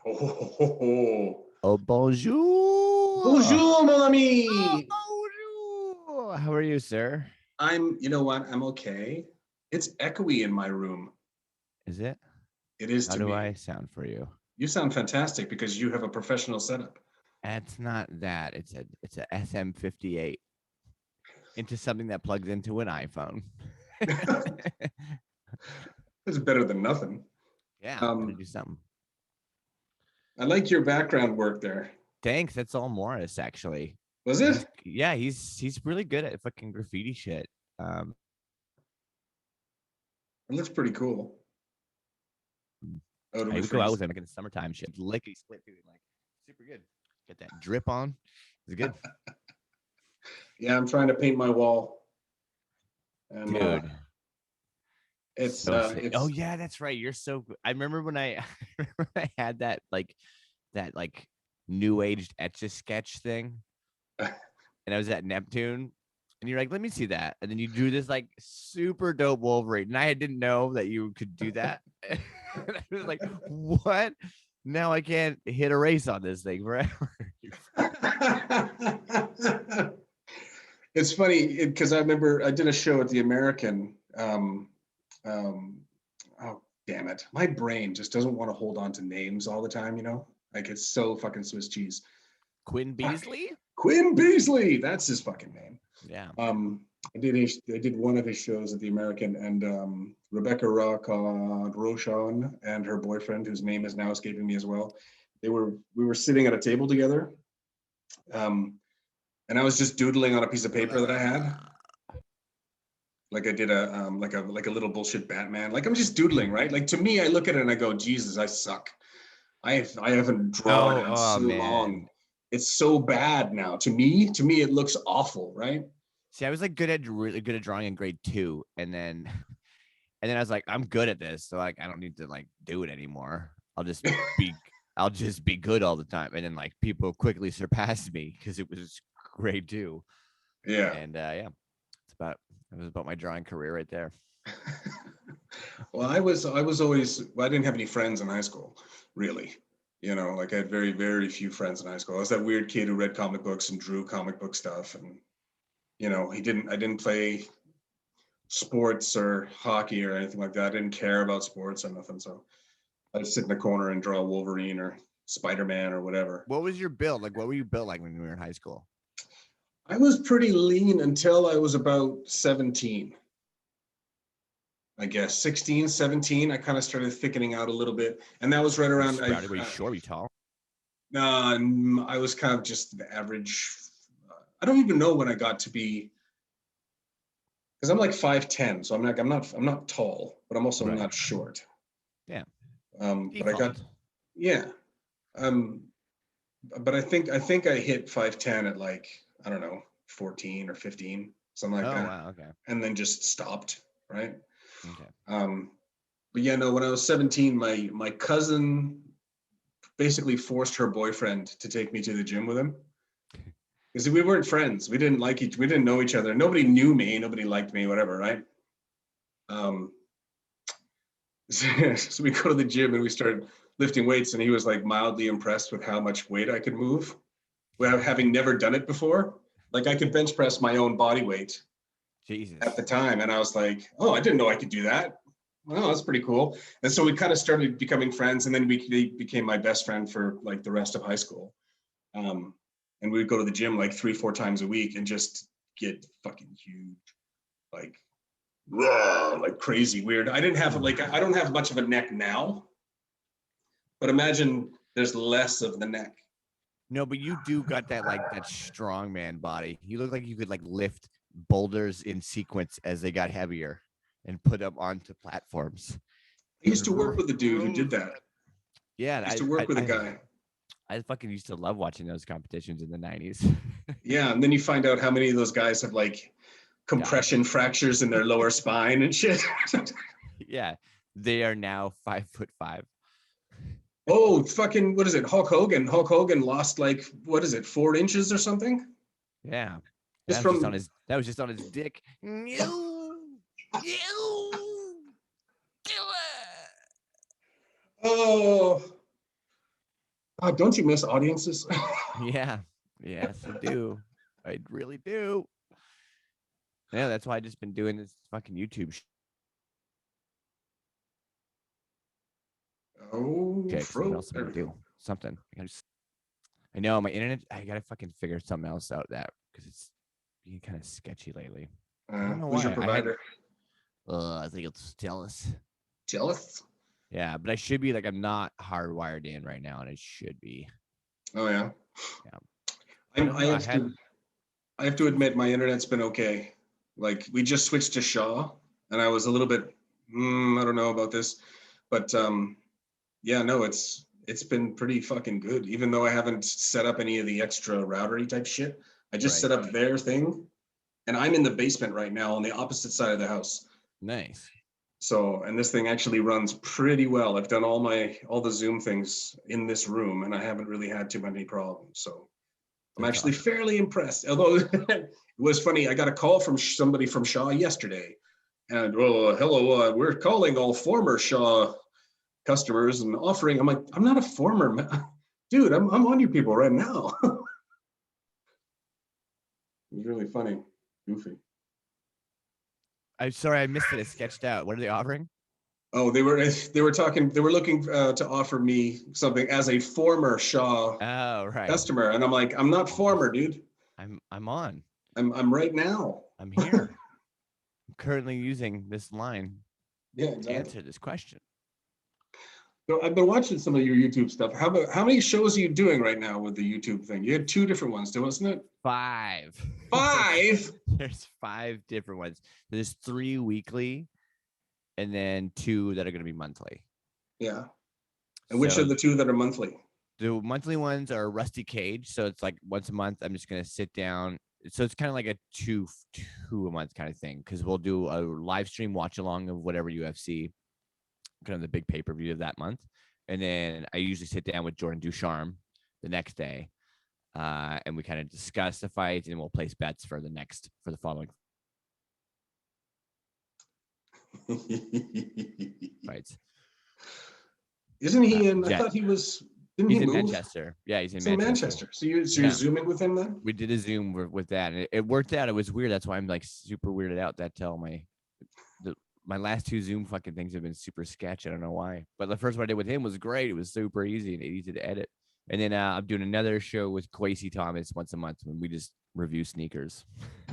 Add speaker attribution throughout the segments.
Speaker 1: Oh,
Speaker 2: Oh, bonjour.
Speaker 1: bonjour, mon
Speaker 2: Oh,
Speaker 1: ami.
Speaker 2: bonjour. How are you, sir?
Speaker 1: You know what? I'm okay. It's echoey in my room.
Speaker 2: Is it?
Speaker 1: It is
Speaker 2: How
Speaker 1: to
Speaker 2: do I
Speaker 1: me.
Speaker 2: sound for you?
Speaker 1: You sound fantastic because you have a professional setup.
Speaker 2: It's not that. It's a SM58 into something that plugs into an iPhone.
Speaker 1: It's better than nothing.
Speaker 2: Yeah, gotta
Speaker 1: Um,
Speaker 2: do something.
Speaker 1: I like your background work there.
Speaker 2: Thanks. That's all Morris, actually.
Speaker 1: Was
Speaker 2: He's
Speaker 1: it?
Speaker 2: yeah, he's really good at fucking graffiti shit.
Speaker 1: It looks pretty cool. Out of
Speaker 2: I
Speaker 1: a
Speaker 2: would go out
Speaker 1: freeze.
Speaker 2: with him like in the summertime shit, lickety split, dude. Like super good. Get that drip on. It's good,
Speaker 1: Yeah, I'm trying to paint my wall, and
Speaker 2: dude. So sick. Oh
Speaker 1: it's
Speaker 2: yeah, that's right. You're so good. I remember when I, I remember I had that new aged etch a sketch thing, and I was at Neptune, and you're like, "Let me see that," and then you drew this like super dope Wolverine, and I didn't know that you could do that. And I was like, "What?" Now I can't hit erase on this thing forever.
Speaker 1: it's funny because I remember I did a show at the American. Um, oh damn it, my brain just doesn't want to hold on to names all the time. Like it's so fucking Swiss cheese.
Speaker 2: Quinn
Speaker 1: Fuck.
Speaker 2: Beasley.
Speaker 1: Quinn Beasley, that's his fucking name.
Speaker 2: Yeah.
Speaker 1: I did one of his shows at the American, and Rebecca Rochon and her boyfriend, whose name is now escaping me as well. We were sitting at a table together, um, and I was just doodling on a piece of paper that I had. Like I did a little bullshit Batman. Like I'm just doodling, right? Like to me, I look at it and I go, Jesus, I suck. I haven't drawn in
Speaker 2: Oh
Speaker 1: so long.
Speaker 2: man.
Speaker 1: It's so bad now. To me, it looks awful, right?
Speaker 2: See, I was like really good at drawing in grade two, and then and then I was like, I'm good at this, so like I don't need to like do it anymore. Be I'll just be good all the time. And then like people quickly surpassed me because it was grade two.
Speaker 1: Yeah.
Speaker 2: And yeah, it was about my drawing career right there.
Speaker 1: Well, I was always I didn't have any friends in high school, really. Like I had very, very few friends in high school. I was that weird kid who read comic books and drew comic book stuff, and I didn't play sports or hockey or anything like that. I didn't care about sports or nothing. So I'd sit in the corner and draw Wolverine or Spider-Man or whatever.
Speaker 2: What was your build? Like what were you built like when you were in high school?
Speaker 1: I was pretty lean until I was about 17. I guess 16, 17. I kind of started thickening out a little bit. And that was right
Speaker 2: Were you
Speaker 1: around,
Speaker 2: sprouted? Were you short? Were you tall?
Speaker 1: I was kind of just the average. I don't even know when I got to be, because I'm like 5'10", so I'm not tall, but I'm also
Speaker 2: Right.
Speaker 1: not short.
Speaker 2: Yeah.
Speaker 1: But I got,
Speaker 2: Default.
Speaker 1: yeah. Um, but I think I hit 5'10" at like, I don't know, 14 or 15, something like
Speaker 2: Oh
Speaker 1: that,
Speaker 2: wow. Okay.
Speaker 1: and then just stopped, right?
Speaker 2: Okay.
Speaker 1: Um, but yeah, no, when I was 17, my cousin basically forced her boyfriend to take me to the gym with him because we weren't friends. We didn't know each other. Nobody knew me. Nobody liked me. Whatever, right? Um, so we go to the gym and we started lifting weights, and he was like mildly impressed with how much weight I could move, without having never done it before. Like I could bench press my own body weight at the
Speaker 2: Jesus.
Speaker 1: time, and I was like, "Oh, I didn't know I could do that. Well, that's pretty cool." And so we kind of started becoming friends, and then he became my best friend for like the rest of high school. Um, and we would go to the gym like 3, 4 times a week and just get fucking huge, like raw, like crazy weird. I don't have much of a neck now, but imagine there's less of the neck.
Speaker 2: No, but you do got that strong man body. You look like you could like lift boulders in sequence as they got heavier and put them onto platforms.
Speaker 1: I used to work with a dude who did
Speaker 2: Rows of
Speaker 1: that.
Speaker 2: it. Yeah,
Speaker 1: I used to work with a guy.
Speaker 2: I fucking used to love watching those competitions in the 90s.
Speaker 1: Yeah, and then you find out how many of those guys have like
Speaker 2: Died.
Speaker 1: compression fractures in their lower spine and shit.
Speaker 2: Yeah, they are now 5'5".
Speaker 1: Oh, fucking, what is it? Hulk Hogan. Hulk Hogan lost like, what is it, 4 inches or something?
Speaker 2: Yeah,
Speaker 1: Just from,
Speaker 2: that was just on his dick.
Speaker 1: oh, Don't you miss audiences?
Speaker 2: Yeah. Yes, I do. I really do. Yeah, that's why I just been doing this fucking YouTube
Speaker 1: Oh,
Speaker 2: shit. 'Cause what
Speaker 1: fro.
Speaker 2: else am I
Speaker 1: There
Speaker 2: gonna
Speaker 1: we go.
Speaker 2: do? Something. I know my internet. I gotta fucking figure something else out that because it's being kind of sketchy lately. I don't know
Speaker 1: Who's your
Speaker 2: why. I had.
Speaker 1: provider?
Speaker 2: I think it's jealous.
Speaker 1: Jealous?
Speaker 2: Yeah, but I should be like I'm not hardwired in right now, and it should be.
Speaker 1: Oh yeah.
Speaker 2: Yeah. I
Speaker 1: I'm,
Speaker 2: don't
Speaker 1: I
Speaker 2: know. I
Speaker 1: have
Speaker 2: had.
Speaker 1: to. I have to admit, my internet's been okay. Like we just switched to Shaw, and I was a little bit. I don't know about this, but yeah, no, it's been pretty fucking good. Even though I haven't set up any of the extra routery type shit, I just
Speaker 2: Right.
Speaker 1: set up their thing, and I'm in the basement right now on the opposite side of the house.
Speaker 2: Nice.
Speaker 1: So, and this thing actually runs pretty well. I've done all the Zoom things in this room, and I haven't really had too many problems. So, I'm
Speaker 2: That's
Speaker 1: actually
Speaker 2: awesome.
Speaker 1: fairly impressed. Although it was funny, I got a call from somebody from Shaw yesterday, and hello, we're calling all former Shaw customers and offering. I'm like, I'm not a former dude. I'm on you people right now. It was really funny, goofy.
Speaker 2: I'm sorry, I missed it. It's sketched out. What are they offering?
Speaker 1: Oh, they were talking. They were looking to offer me something as a former Shaw
Speaker 2: Oh, right.
Speaker 1: customer, and I'm like, I'm not former, dude.
Speaker 2: I'm on.
Speaker 1: I'm right now.
Speaker 2: I'm here. I'm currently using this line
Speaker 1: Yeah,
Speaker 2: to
Speaker 1: exactly.
Speaker 2: answer this question.
Speaker 1: So I've been watching some of your YouTube stuff. How many shows are you doing right now with the YouTube thing? You had two different ones, wasn't it?
Speaker 2: 5.
Speaker 1: Five.
Speaker 2: There's 5 different ones. There's 3 weekly and then 2 that are going to be monthly.
Speaker 1: Yeah. And which
Speaker 2: So
Speaker 1: are the two that are monthly?
Speaker 2: the monthly ones are Rusty Cage. So it's like once a month, I'm just going to sit down. So it's kind of like a two a month kind of thing because we'll do a live stream watch along of whatever UFC, kind of the big pay per view of that month. And then I usually sit down with Jordan Ducharme the next day, and we kind of discuss the fight, and we'll place bets for the following fights.
Speaker 1: Isn't he in? I
Speaker 2: Jet,
Speaker 1: thought he was. Didn't he
Speaker 2: he's in
Speaker 1: move?
Speaker 2: Manchester. Yeah, he's in
Speaker 1: He's in
Speaker 2: Manchester.
Speaker 1: Manchester. So you're
Speaker 2: Yeah,
Speaker 1: zooming with him then?
Speaker 2: we did a Zoom with that, and it worked out. It was weird. That's why I'm like super weirded out that my last 2 Zoom fucking things have been super sketch. I don't know why, but the first one I did with him was great. It was super easy and easy to edit. And then I'm doing another show with Kwesi Thomas once a month when we just review sneakers.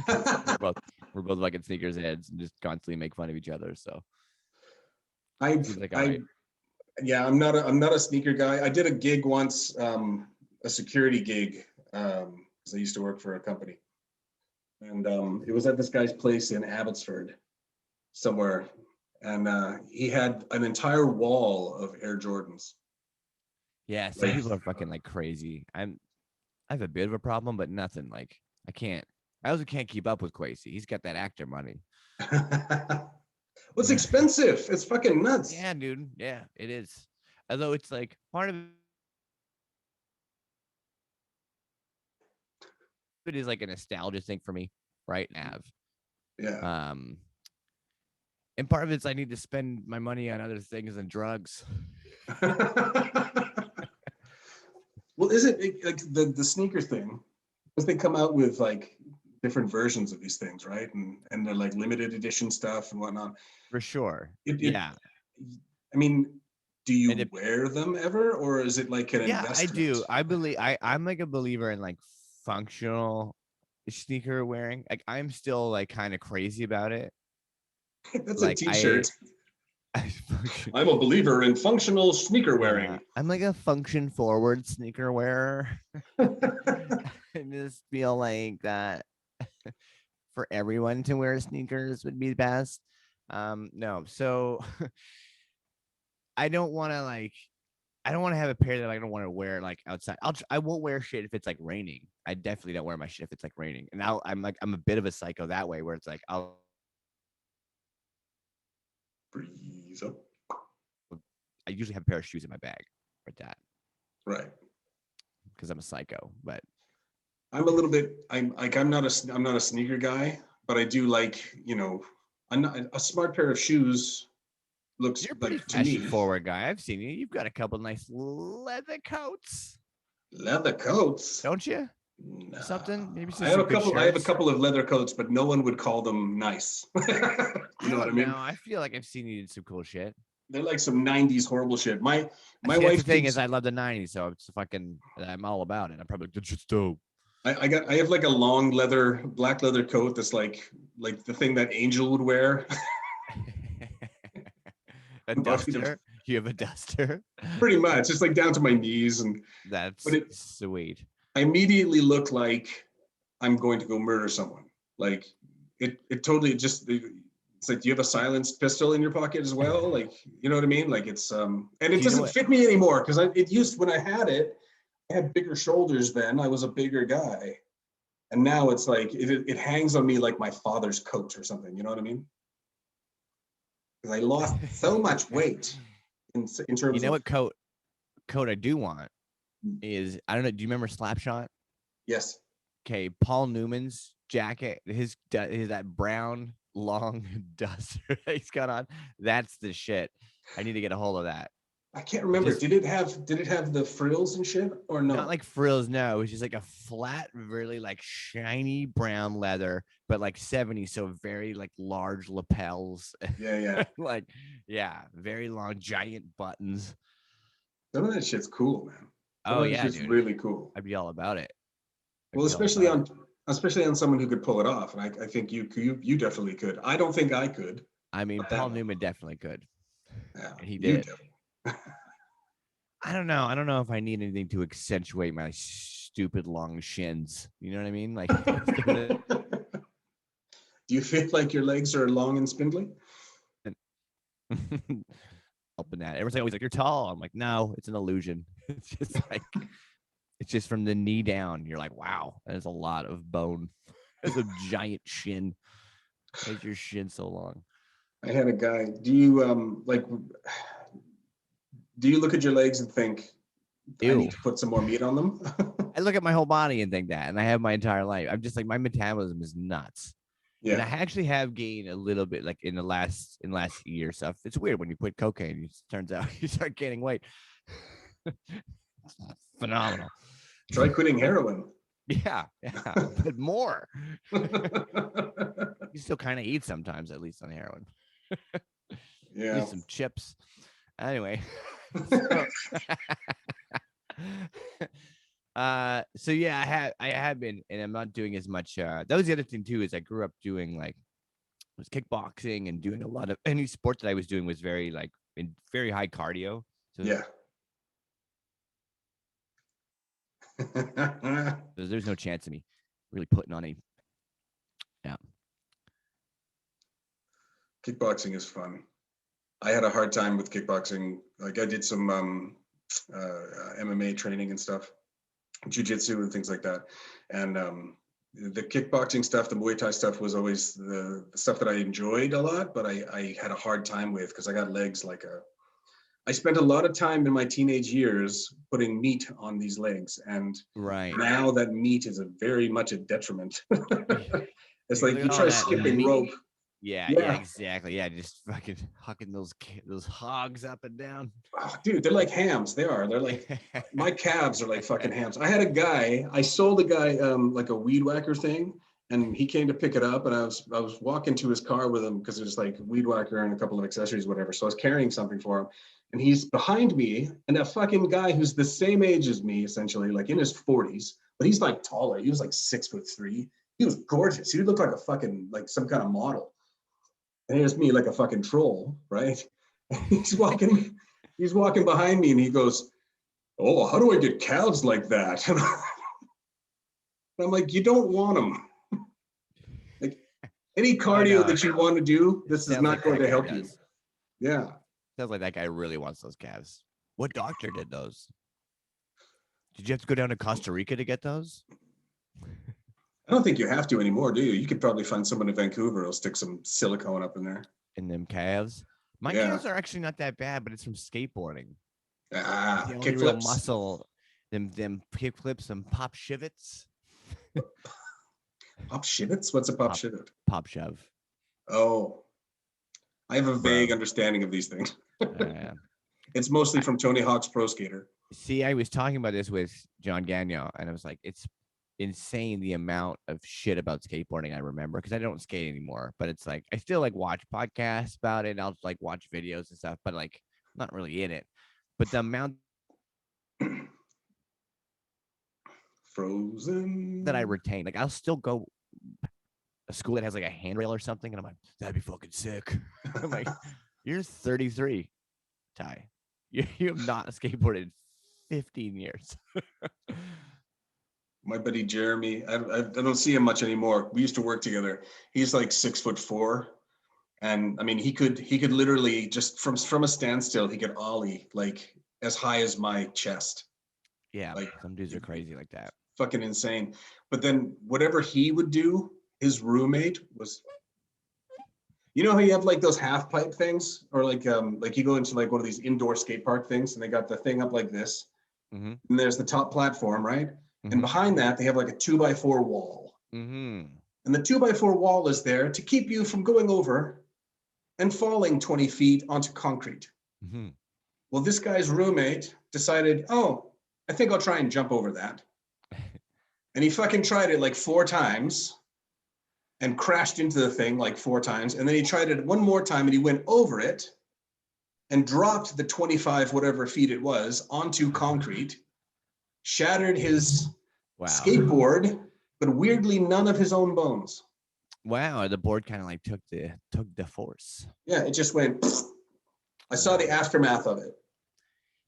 Speaker 2: we're both we're both fucking sneakers heads and just constantly make fun of each other. So
Speaker 1: I've
Speaker 2: seems like all
Speaker 1: I
Speaker 2: right.
Speaker 1: yeah, I'm not a sneaker guy. I did a gig once, a security gig, because I used to work for a company, and it was at this guy's place in Abbotsford somewhere, and he had an entire wall of Air Jordans.
Speaker 2: Yeah, some
Speaker 1: Like,
Speaker 2: people are fucking like crazy. I have a bit of a problem, but nothing like I can't. I also can't keep up with Kwesi. He's got that actor money.
Speaker 1: well, it's expensive. It's fucking nuts.
Speaker 2: Yeah, dude. Yeah, it is. Although it's like part of it is like a nostalgia thing for me, right? Nav.
Speaker 1: Yeah.
Speaker 2: Um, and part of it's I need to spend my money on other things than drugs.
Speaker 1: Well, is it like the sneaker thing? Because they come out with like different versions of these things, right? And they're like limited edition stuff and whatnot.
Speaker 2: For sure.
Speaker 1: It
Speaker 2: Yeah.
Speaker 1: I mean, do
Speaker 2: And
Speaker 1: you
Speaker 2: it,
Speaker 1: wear them ever, or is it like an
Speaker 2: yeah, I do.
Speaker 1: investment?
Speaker 2: I'm like a believer in like functional sneaker wearing. Like I'm still like kind of crazy about it.
Speaker 1: That's a
Speaker 2: Like I
Speaker 1: T-shirt.
Speaker 2: I function.
Speaker 1: I'm a believer in functional sneaker
Speaker 2: Yeah,
Speaker 1: wearing.
Speaker 2: I'm like a function forward sneaker wearer. I just feel like that for everyone to wear sneakers would be best. No, so I don't want to like I don't want to have a pair that I don't want to wear like outside. I won't wear shit if it's like raining. I definitely don't wear my shit if it's like raining. And now I'm a bit of a psycho that way where it's like
Speaker 1: Breeze up.
Speaker 2: I usually have a pair of shoes in my bag for that
Speaker 1: Right.
Speaker 2: because I'm a psycho. But
Speaker 1: I'm a little bit. I'm not a sneaker guy, but I do like, I'm not a smart pair of shoes. looks
Speaker 2: You're a pretty
Speaker 1: like to me.
Speaker 2: fashion forward guy. I've seen you. You've got a couple nice leather coats,
Speaker 1: Leather coats.
Speaker 2: don't you?
Speaker 1: Nah.
Speaker 2: Something, maybe
Speaker 1: I have
Speaker 2: some
Speaker 1: a
Speaker 2: good
Speaker 1: couple. I have a
Speaker 2: shirts.
Speaker 1: couple of leather coats, but no one would call them nice.
Speaker 2: I
Speaker 1: You know what I
Speaker 2: don't know.
Speaker 1: mean?
Speaker 2: I feel like I've seen you in some cool shit.
Speaker 1: They're like some '90s horrible shit. My
Speaker 2: See, that's the
Speaker 1: wife
Speaker 2: thing is,
Speaker 1: keeps.
Speaker 2: I love the '90s, so it's fucking. I'm all about it. I'm probably like, this shit's dope.
Speaker 1: I have like a long black leather coat that's like the thing that Angel would wear.
Speaker 2: A duster. You have a duster.
Speaker 1: Pretty much, it's like down to my knees, but
Speaker 2: That's
Speaker 1: it
Speaker 2: sweet.
Speaker 1: I immediately look like I'm going to go murder someone. Like it totally just it's like, do you have a silenced pistol in your pocket as well? Like, you know what I mean? Like and it
Speaker 2: Do you know
Speaker 1: doesn't
Speaker 2: what?
Speaker 1: fit me anymore because it used when I had it, I had bigger shoulders then. I was a bigger guy. And now it's like it hangs on me like my father's coat or something. You know what I mean? Because I lost so much weight in
Speaker 2: You
Speaker 1: terms
Speaker 2: know
Speaker 1: of
Speaker 2: what coat I do want is, I don't know. Do you remember Slapshot?
Speaker 1: yes.
Speaker 2: Okay, Paul Newman's jacket, his that brown long duster that he's got on. That's the shit. I need to get a hold of that.
Speaker 1: I can't remember.
Speaker 2: Just
Speaker 1: Did it have the frills and shit or
Speaker 2: not
Speaker 1: no?
Speaker 2: like frills, no. It was just like a flat, really like shiny brown leather, but like 70s, so very like large lapels.
Speaker 1: Yeah, yeah.
Speaker 2: Like, yeah, very long, giant buttons.
Speaker 1: Some of that shit's cool, man. Some
Speaker 2: Oh
Speaker 1: of that
Speaker 2: yeah,
Speaker 1: shit's
Speaker 2: dude.
Speaker 1: really cool.
Speaker 2: I'd be all about it. I'd
Speaker 1: Well,
Speaker 2: be all about it.
Speaker 1: especially on someone who could pull it off, and I think you definitely could. I don't think I could.
Speaker 2: I mean,
Speaker 1: Not that
Speaker 2: Paul
Speaker 1: one.
Speaker 2: Newman definitely could.
Speaker 1: Yeah,
Speaker 2: And he
Speaker 1: you
Speaker 2: did.
Speaker 1: definitely.
Speaker 2: I don't know. I don't know if I need anything to accentuate my stupid long shins. You know what I mean? Like,
Speaker 1: Do you feel like your legs are long and spindly?
Speaker 2: helping that. Everyone's like, always like, you're tall. I'm like, no, it's an illusion. It's just like, it's just from the knee down. You're like, wow, that is a lot of bone. That's a giant shin. Why is your shin so long?
Speaker 1: I had a guy. Do you do you look at your legs and think I
Speaker 2: Ew.
Speaker 1: need to put some more meat on them?
Speaker 2: I look at my whole body and think that, and I have my entire life. I'm just like, my metabolism is nuts. And I
Speaker 1: Yeah.
Speaker 2: actually have gained a little bit, like in last year stuff. It's weird when you quit cocaine. It turns out you start gaining weight. It's phenomenal.
Speaker 1: Try quitting heroin.
Speaker 2: Yeah, but more. You still kind of eat sometimes, at least on heroin. At
Speaker 1: Yeah.
Speaker 2: least some chips. Anyway, so, so yeah, I have been, and I'm not doing as much. That was the other thing too, is I grew up doing like was kickboxing and doing a lot of any sport that I was doing was very like in very high cardio. So
Speaker 1: Yeah.
Speaker 2: there's no chance of me really putting on a yeah.
Speaker 1: Kickboxing is fun. I had a hard time with kickboxing. Like I did some MMA training and stuff, jujitsu and things like that. And the kickboxing stuff, the Muay Thai stuff was always the stuff that I enjoyed a lot, but I had a hard time with because I got legs like a. I spent a lot of time in my teenage years putting meat on these legs, and
Speaker 2: Right.
Speaker 1: now that meat is a very much a detriment. It's
Speaker 2: Look
Speaker 1: like you
Speaker 2: at all
Speaker 1: try
Speaker 2: that
Speaker 1: skipping
Speaker 2: meat.
Speaker 1: rope.
Speaker 2: Yeah,
Speaker 1: Yeah,
Speaker 2: exactly. Yeah, just fucking hucking those hogs up and down.
Speaker 1: oh, dude, they're like hams. They are. They're like my calves are like fucking hams. I had a guy. I sold a guy like a weed whacker thing, and he came to pick it up, and I was walking to his car with him because there's like weed whacker and a couple of accessories, whatever. So I was carrying something for him, and he's behind me, and a fucking guy who's the same age as me, essentially, like in his 40s, but he's like taller. He was like 6'3". He was gorgeous. He looked like a fucking like some kind of model. And here's me like a fucking troll, right? And he's walking behind me and he goes, "Oh, how do I get calves like that?" And I'm like, "You don't want them. Like any
Speaker 2: I
Speaker 1: cardio
Speaker 2: know.
Speaker 1: that you want to do,
Speaker 2: It
Speaker 1: this is
Speaker 2: sounds
Speaker 1: not
Speaker 2: like
Speaker 1: going
Speaker 2: that
Speaker 1: to
Speaker 2: guy
Speaker 1: help you."
Speaker 2: does.
Speaker 1: Yeah.
Speaker 2: Sounds like that guy really wants those calves. What doctor did those? Did you have to go down to Costa Rica to get those?
Speaker 1: I don't think you have to anymore, do you? You could probably find someone in Vancouver who'll stick some silicone up in there.
Speaker 2: In them calves? My
Speaker 1: Yeah.
Speaker 2: calves are actually not that bad, but it's from skateboarding.
Speaker 1: Ah,
Speaker 2: The only
Speaker 1: kick
Speaker 2: real
Speaker 1: flips.
Speaker 2: muscle, them kick flips, some pop shivets.
Speaker 1: Pop shivets? What's a pop
Speaker 2: Pop
Speaker 1: shivot?
Speaker 2: pop shove.
Speaker 1: Oh, I have a vague
Speaker 2: Bro.
Speaker 1: understanding of these things.
Speaker 2: Uh,
Speaker 1: It's mostly from Tony Hawk's Pro Skater.
Speaker 2: See, I was talking about this with John Gagnon, and I was like, it's insane the amount of shit about skateboarding I remember because I don't skate anymore. But it's like I still like watch podcasts about it. I'll like watch videos and stuff, but like not really in it. But the amount
Speaker 1: Frozen.
Speaker 2: that I retain, like I'll still go a school that has like a handrail or something, and I'm like, that'd be fucking sick. I'm like, you're 33, Ty. You have not skateboarded 15 years.
Speaker 1: My buddy Jeremy, I don't see him much anymore. We used to work together. He's like 6'4", and I mean he could literally just from a standstill he could ollie like as high as my chest.
Speaker 2: Yeah,
Speaker 1: Like
Speaker 2: some dudes are crazy like that.
Speaker 1: fucking insane. But then whatever he would do, his roommate was. You know how you have like those half pipe things, or like you go into like one of these indoor skate park things, and they got the thing up like this,
Speaker 2: Mm-hmm.
Speaker 1: and there's the top platform, right? And
Speaker 2: Mm-hmm.
Speaker 1: behind that, they have like a 2x4 wall.
Speaker 2: Mm-hmm.
Speaker 1: And the 2x4 wall is there to keep you from going over and falling 20 feet onto concrete.
Speaker 2: Mm-hmm.
Speaker 1: Well, this guy's roommate decided, oh, I think I'll try and jump over that. And he fucking tried it like 4 times and crashed into the thing like 4 times. And then he tried it one more time and he went over it and dropped the 25 whatever feet it was onto concrete, shattered his skateboard, but weirdly none of his own bones.
Speaker 2: Wow, the board kind of like took the force.
Speaker 1: Yeah, it just went. I saw the aftermath of it.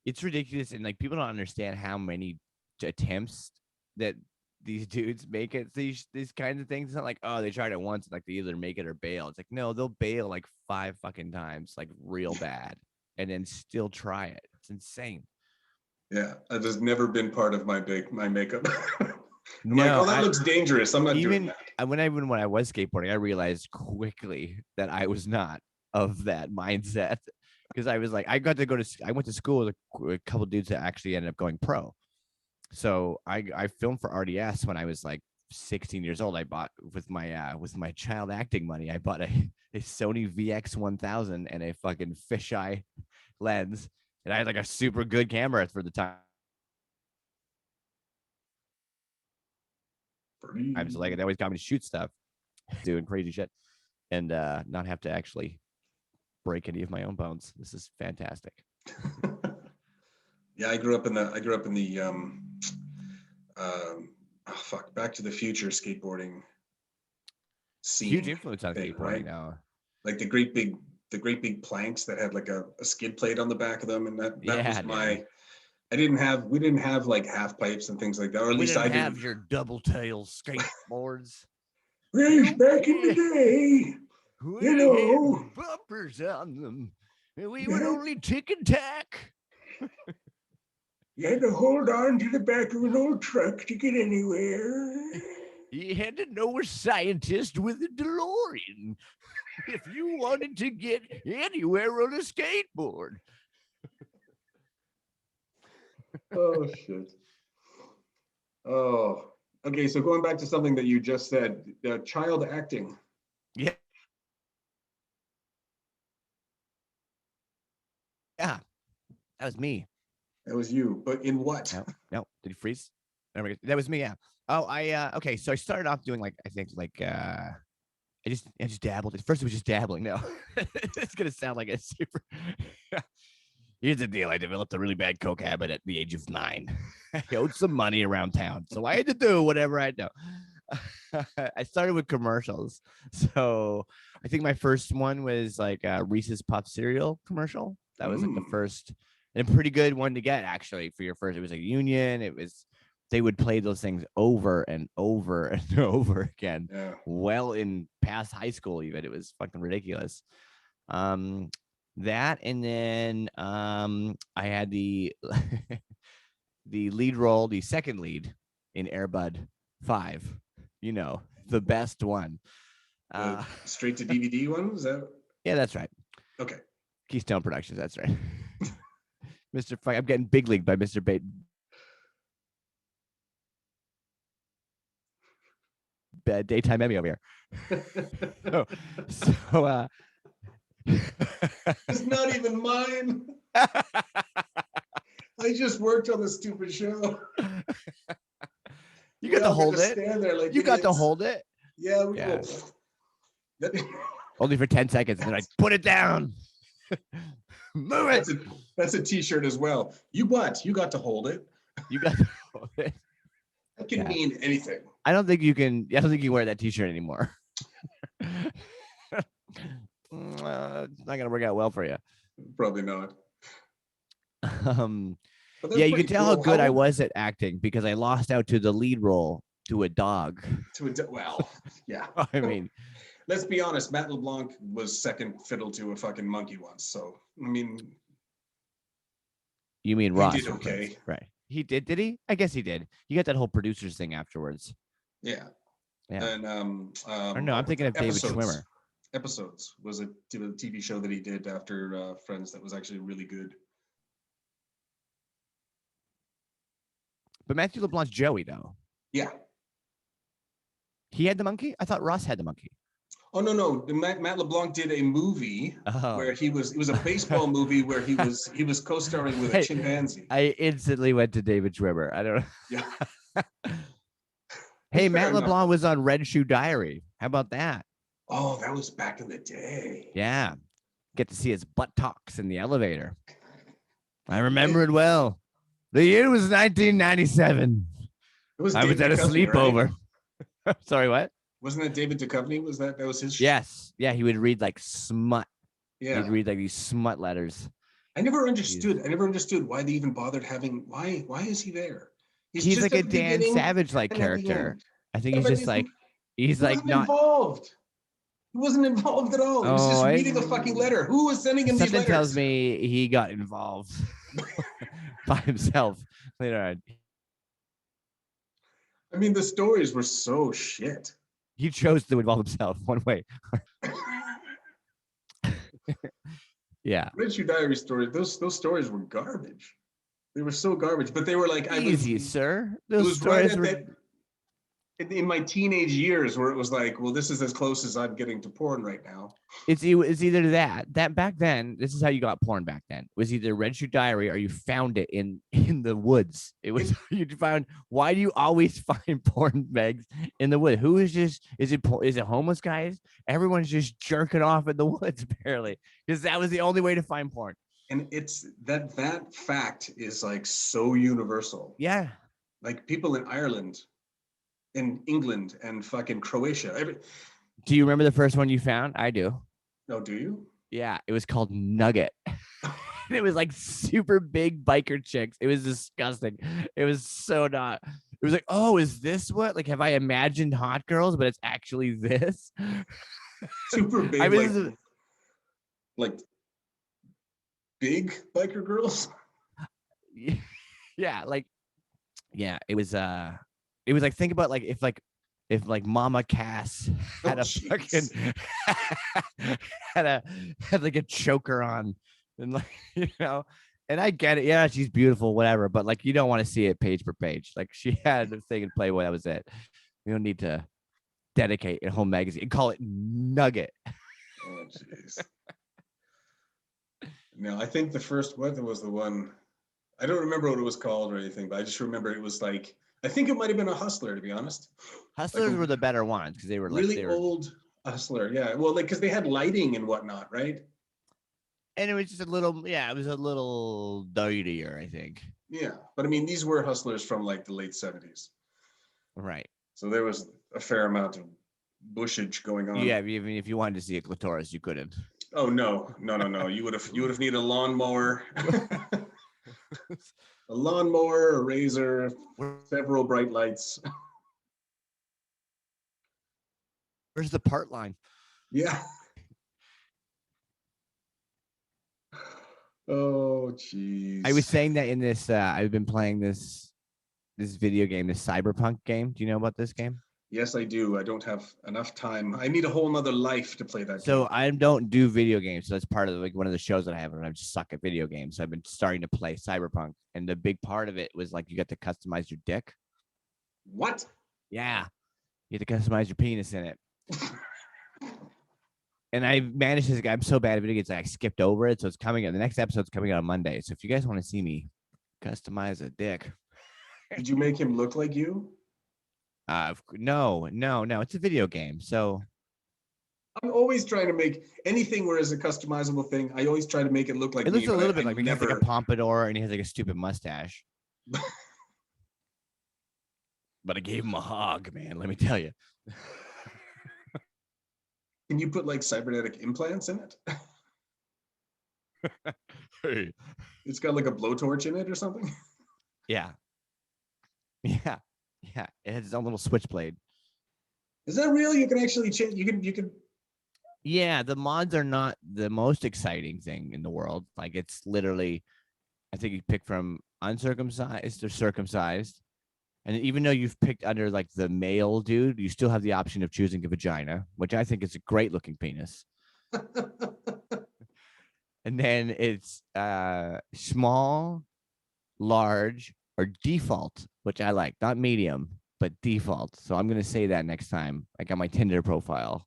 Speaker 2: It's ridiculous, and like people don't understand how many attempts that these dudes make it these kinds of things. It's not like, oh, they tried it once, like they either make it or bail. It's like, no, they'll bail like 5 fucking times, like real bad, and then still try it. It's insane.
Speaker 1: Yeah, that has never been part of my makeup. I'm
Speaker 2: no,
Speaker 1: like, oh, that looks dangerous. I'm not doing that.
Speaker 2: When I was skateboarding, I realized quickly that I was not of that mindset, because I was like, I went to school with a couple dudes that actually ended up going pro. So I filmed for RDS when I was like 16 years old. I bought with my child acting money. I bought a Sony VX1000 and a fucking fisheye lens, and I had like a super good camera for the time. I was like, it always got me to shoot stuff, doing crazy shit, and not have to actually break any of my own bones. This is fantastic.
Speaker 1: Yeah, I grew up in the Back to the Future skateboarding scene.
Speaker 2: Huge influence on skateboarding,
Speaker 1: right?
Speaker 2: now.
Speaker 1: Like the great big planks that had like a skid plate on the back of them, and that was my. We didn't have like half pipes and things like that, or at least I didn't
Speaker 2: have your double tail skateboards.
Speaker 1: Back in the day,
Speaker 2: had bumpers on them. We would only tick and tack.
Speaker 1: You had to hold on to the back of an old truck to get anywhere.
Speaker 2: You had to know a scientist with a DeLorean if you wanted to get anywhere on a skateboard.
Speaker 1: Oh, shit. Oh, okay. So going back to something that you just said, child acting.
Speaker 2: Yeah. Yeah, that was me.
Speaker 1: That was you, but in what?
Speaker 2: No. Did he freeze? That was me. Yeah. Oh, okay. So I started off doing like, I think like, I just dabbled. At first it was just dabbling. No, it's going to sound like a super. Here's the deal. I developed a really bad coke habit at the age of 9. I owed some money around town, so I had to do whatever I know. I started with commercials. So I think my first one was like a Reese's Puff cereal commercial. That was like the first and a pretty good one to get, actually, for your first. It was a Union. They would play those things over and over and over again.
Speaker 1: Yeah.
Speaker 2: Well, in past high school, even. It was fucking ridiculous. That, and then I had the the lead role, the second lead in Air Bud 5. The best one.
Speaker 1: Straight to DVD one? Is that?
Speaker 2: Yeah, that's right.
Speaker 1: Okay.
Speaker 2: Keystone Productions, that's right. Mr. I'm getting big leagued by Mr. Bate. Daytime Emmy over here. so
Speaker 1: It's not even mine. I just worked on the stupid show.
Speaker 2: You
Speaker 1: We
Speaker 2: got to
Speaker 1: all
Speaker 2: hold
Speaker 1: to
Speaker 2: it.
Speaker 1: stand there like
Speaker 2: You got to
Speaker 1: idiots.
Speaker 2: hold it.
Speaker 1: Yeah, we
Speaker 2: Yeah.
Speaker 1: go.
Speaker 2: Only for 10 seconds. And then I put it down. Move it.
Speaker 1: That's a t-shirt as well. You what? You got to hold it.
Speaker 2: You got to hold it.
Speaker 1: That can mean anything.
Speaker 2: I don't think you can wear that t-shirt anymore. It's not gonna work out well for you.
Speaker 1: Probably not.
Speaker 2: Yeah, you can tell how good I was at acting because I lost out to the lead role to a dog.
Speaker 1: Well, yeah.
Speaker 2: I mean,
Speaker 1: let's be honest. Matt LeBlanc was second fiddle to a fucking monkey once. So I mean,
Speaker 2: you mean Ross?
Speaker 1: He did okay,
Speaker 2: right? He did. Did he? I guess he did. You got that whole producers thing afterwards.
Speaker 1: Yeah.
Speaker 2: Yeah.
Speaker 1: And
Speaker 2: or no, I'm thinking of David Schwimmer.
Speaker 1: Episodes was a TV show that he did after Friends that was actually really good.
Speaker 2: But Matthew LeBlanc's Joey, though.
Speaker 1: Yeah.
Speaker 2: He had the monkey? I thought Ross had the monkey.
Speaker 1: Oh, no. Matt LeBlanc did a movie where it was a baseball movie where he was co-starring with a chimpanzee.
Speaker 2: I instantly went to David Schwimmer. I don't know.
Speaker 1: Yeah.
Speaker 2: Hey, Matt LeBlanc was on Red Shoe Diary. How about that?
Speaker 1: Oh, that was back in the day.
Speaker 2: Yeah. Get to see his buttocks in the elevator. I remember it well. The year was 1997. I was at a sleepover. Right? Sorry, what?
Speaker 1: Wasn't that David Duchovny? That was his?
Speaker 2: Yes. Yeah, he would read like smut.
Speaker 1: Yeah.
Speaker 2: He'd read like these smut letters.
Speaker 1: I never understood why they even bothered having. Why is he there?
Speaker 2: He's like a Dan Savage like character. I think he's just like not
Speaker 1: involved. He wasn't involved at all. He was just reading a fucking letter. Who was sending him these letters?
Speaker 2: Something tells me he got involved by himself later on.
Speaker 1: I mean, the stories were so shit.
Speaker 2: He chose to involve himself one way. Yeah.
Speaker 1: Red Shoe Diary stories. Those stories were garbage. They were so garbage, but they were like
Speaker 2: easy, sir.
Speaker 1: Those stories were in my teenage years where it was like, well, this is as close as I'm getting to porn right now.
Speaker 2: It's either that back then, this is how you got porn back then. It was either Red Shoe Diary or you found it in the woods. It was you found. Why do you always find porn bags in the woods? Who is just is it homeless guys? Everyone's just jerking off in the woods apparently because that was the only way to find porn.
Speaker 1: And it's that fact is like so universal.
Speaker 2: Yeah,
Speaker 1: like people in Ireland. In England and fucking Croatia.
Speaker 2: Do you remember the first one you found? I do.
Speaker 1: No, do you?
Speaker 2: Yeah, it was called Nugget. It was like super big biker chicks. It was disgusting. It was so not. It was like, oh, is this what? Like, have I imagined hot girls, but it's actually this?
Speaker 1: Super big, I mean, like big biker girls.
Speaker 2: Yeah, it was it was like, think about like if Mama Cass had fucking had like a choker on and like, and I get it. Yeah, she's beautiful, whatever. But like, you don't want to see it page per page. Like she had a thing in Playboy. That was it. You don't need to dedicate a whole magazine and call it Nugget.
Speaker 1: Oh, jeez. No, I think the first one was the one. I don't remember what it was called or anything, but I just remember it was like, I think it might have been a Hustler, to be honest.
Speaker 2: Hustlers were the better ones because they were like
Speaker 1: really old Hustler. Yeah, well, like because they had lighting and whatnot, right?
Speaker 2: And it was just a little, it was a little dirtier, I think.
Speaker 1: Yeah, but I mean, these were Hustlers from like the late 70s.
Speaker 2: Right.
Speaker 1: So there was a fair amount of bushage going on.
Speaker 2: Yeah, even if you wanted to see a clitoris, you couldn't.
Speaker 1: Oh no! You would have needed a lawnmower. A lawnmower, a razor, several bright lights.
Speaker 2: Where's the part line?
Speaker 1: Yeah. Oh, jeez.
Speaker 2: I was saying that in this, I've been playing this video game, this Cyberpunk game. Do you know about this game?
Speaker 1: Yes, I do. I don't have enough time. I need a whole nother life to play that game.
Speaker 2: So I don't do video games. So that's part of like one of the shows that I have, and I just suck at video games. So I've been starting to play Cyberpunk, and the big part of it was like you get to customize your dick.
Speaker 1: What?
Speaker 2: Yeah, you get to customize your penis in it. And I managed this guy. I'm so bad at video games. I skipped over it. So it's coming out. The next episode's coming out on Monday. So if you guys want to see me customize a dick.
Speaker 1: Did you make him look like you?
Speaker 2: No. It's a video game. So
Speaker 1: I'm always trying to make anything where it's a customizable thing. I always try to make it look like
Speaker 2: it looks
Speaker 1: me,
Speaker 2: a
Speaker 1: but
Speaker 2: little
Speaker 1: I
Speaker 2: bit like he has like a pompadour and he has like a stupid mustache. But I gave him a hog, man. Let me tell you.
Speaker 1: Can you put like cybernetic implants in it?
Speaker 2: Hey.
Speaker 1: It's got like a blowtorch in it or something.
Speaker 2: Yeah. It has its own little switchblade.
Speaker 1: Is that real? You can actually change. You can.
Speaker 2: Yeah, the mods are not the most exciting thing in the world. Like it's literally, I think you pick from uncircumcised or circumcised. And even though you've picked under like the male dude, you still have the option of choosing a vagina, which I think is a great looking penis. And then it's small, large, or default, which I like. Not medium, but default. So I'm going to say that next time. I got my Tinder profile.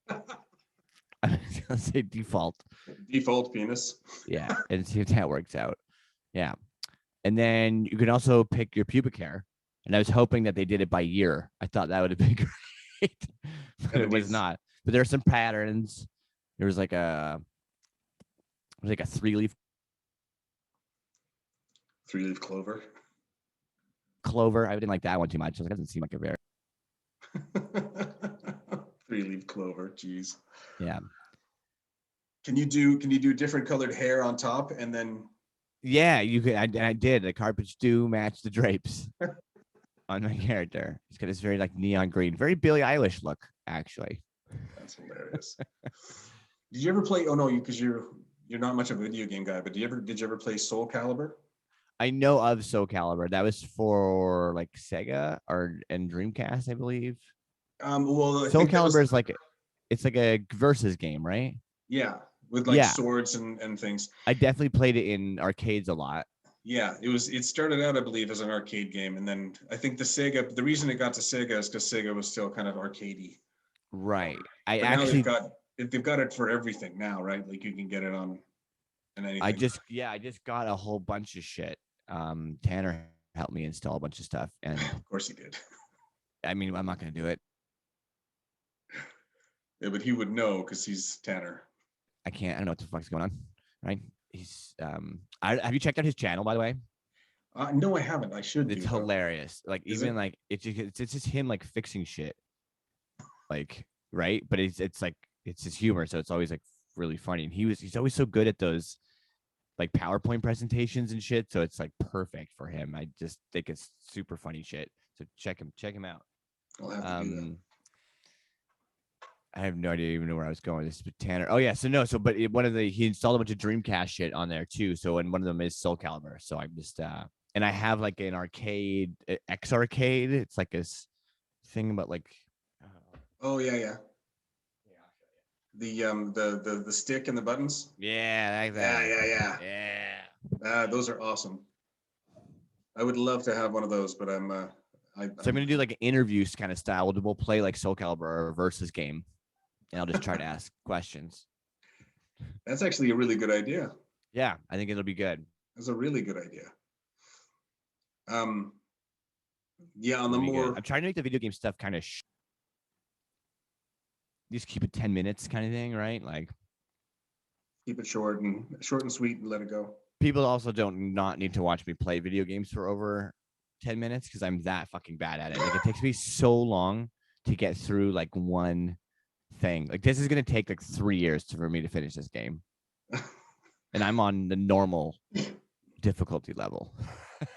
Speaker 2: I'm going to say default.
Speaker 1: Default penis.
Speaker 2: Yeah, and see if that works out. Yeah. And then you can also pick your pubic hair. And I was hoping that they did it by year. I thought that would have been great, but it was not. But there are some patterns. There was like a 3-leaf
Speaker 1: clover.
Speaker 2: Clover. I didn't like that one too much. It doesn't seem like a very
Speaker 1: 3-leaf clover. Jeez.
Speaker 2: Yeah.
Speaker 1: Can you do different colored hair on top and then?
Speaker 2: Yeah, you could. I did. The carpets do match the drapes on my character. It's got this very like neon green, very Billie Eilish look, actually.
Speaker 1: That's hilarious. Did you ever play? Oh no, because you're not much of a video game guy, but did you ever play Soul Calibur?
Speaker 2: I know of Soul Calibur. That was for like Sega and Dreamcast, I believe.
Speaker 1: Well,
Speaker 2: Soul Calibur is like it's like a versus game, right?
Speaker 1: Yeah, with like swords and things.
Speaker 2: I definitely played it in arcades a lot.
Speaker 1: Yeah, it started out, I believe, as an arcade game, and then I think the reason it got to Sega is because Sega was still kind of arcadey.
Speaker 2: Right.
Speaker 1: Now they've got it for everything now, right? Like you can get it on and anything.
Speaker 2: I just got a whole bunch of shit. Tanner helped me install a bunch of stuff, and
Speaker 1: of course he did.
Speaker 2: I mean, I'm not gonna do it.
Speaker 1: Yeah, but he would know because he's Tanner.
Speaker 2: I can't. I don't know what the fuck's going on. Right? He's have you checked out his channel, by the way?
Speaker 1: No, I haven't. I should.
Speaker 2: It's hilarious. Like even like it's just him like fixing shit. Like right, but it's his humor, so it's always like really funny. And he's always so good at those like PowerPoint presentations and shit. So it's like perfect for him. I just think it's super funny shit. So check him out.
Speaker 1: I'll have to do that.
Speaker 2: I have no idea even know where I was going. This is Tanner. Oh yeah, but he installed a bunch of Dreamcast shit on there too. So and one of them is Soul Calibur. So I'm just and I have like an arcade X arcade. It's like this thing about like.
Speaker 1: Oh yeah. The stick and the buttons.
Speaker 2: Yeah, like that.
Speaker 1: Yeah. Those are awesome. I would love to have one of those, but I'm
Speaker 2: gonna do like an interviews kind of style. We'll play like Soul Calibur or a versus game, and I'll just try to ask questions.
Speaker 1: That's actually a really good idea.
Speaker 2: Yeah, I think it'll be good.
Speaker 1: That's a really good idea. Yeah, on the more.
Speaker 2: I'm trying to make the video game stuff kind of. Just keep it 10 minutes kind of thing, right? Like
Speaker 1: keep it short and sweet and let it go.
Speaker 2: People also don't not need to watch me play video games for over 10 minutes because I'm that fucking bad at it. Like it takes me so long to get through like one thing. Like this is going to take like 3 years for me to finish this game. And I'm on the normal difficulty level.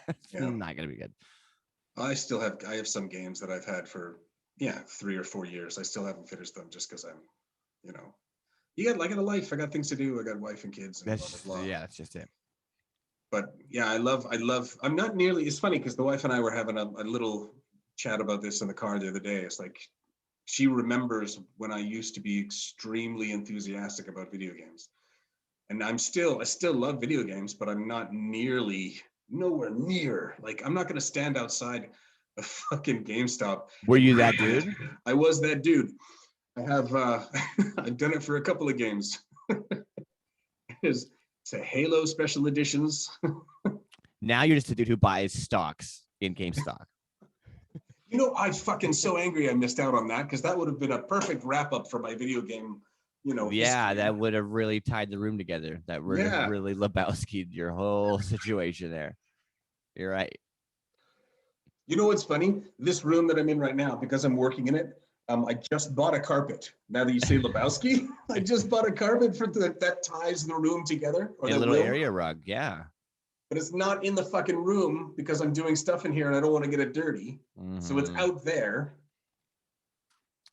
Speaker 2: It's not going to be good.
Speaker 1: I have some games that I've had for 3 or 4 years. I still haven't finished them just because I'm, I got a life. I got things to do. I got wife and kids. And
Speaker 2: that's
Speaker 1: blah, blah, blah.
Speaker 2: Yeah, that's just it.
Speaker 1: But yeah, I love. I'm not nearly. It's funny because the wife and I were having a little chat about this in the car the other day. It's like she remembers when I used to be extremely enthusiastic about video games, and I still love video games, but I'm not nowhere near. Like I'm not going to stand outside a fucking GameStop.
Speaker 2: Were you that dude?
Speaker 1: I was that dude. I have I've done it for a couple of games. It's a Halo special editions.
Speaker 2: Now you're just a dude who buys stocks in game stock.
Speaker 1: You know, I'm fucking so angry I missed out on that because that would have been a perfect wrap up for my video game,
Speaker 2: Yeah,
Speaker 1: history.
Speaker 2: that would have really tied the room together. That would have
Speaker 1: Yeah.
Speaker 2: really Lebowski'd your whole situation there. You're right.
Speaker 1: You know what's funny? This room that I'm in right now, because I'm working in it, I just bought a carpet. Now that you say Lebowski, I just bought a carpet that ties the room together, or
Speaker 2: A
Speaker 1: that
Speaker 2: little
Speaker 1: will.
Speaker 2: area rug, yeah.
Speaker 1: But it's not in the fucking room because I'm doing stuff in here and I don't want to get it dirty. So it's out there,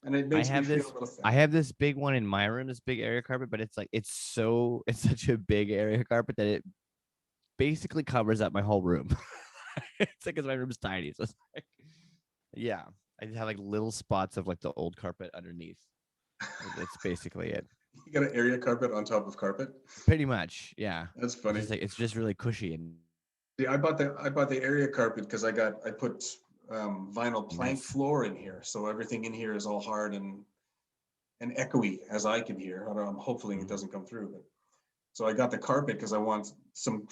Speaker 1: and it makes me feel a little sad.
Speaker 2: I have this big one in my room, this big area carpet, but it's such a big area carpet that it basically covers up my whole room. It's like, 'cause my room's tiny, so it's like, yeah, I just have like little spots of like the old carpet underneath. That's basically it.
Speaker 1: You got an area carpet on top of carpet.
Speaker 2: Pretty much, yeah.
Speaker 1: That's funny.
Speaker 2: It's just really cushy and
Speaker 1: See, I bought the area carpet because I put vinyl plank floor in here, so everything in here is all hard and echoey as I can hear. I don't know, I'm hopefully it doesn't come through, but so I got the carpet because I want some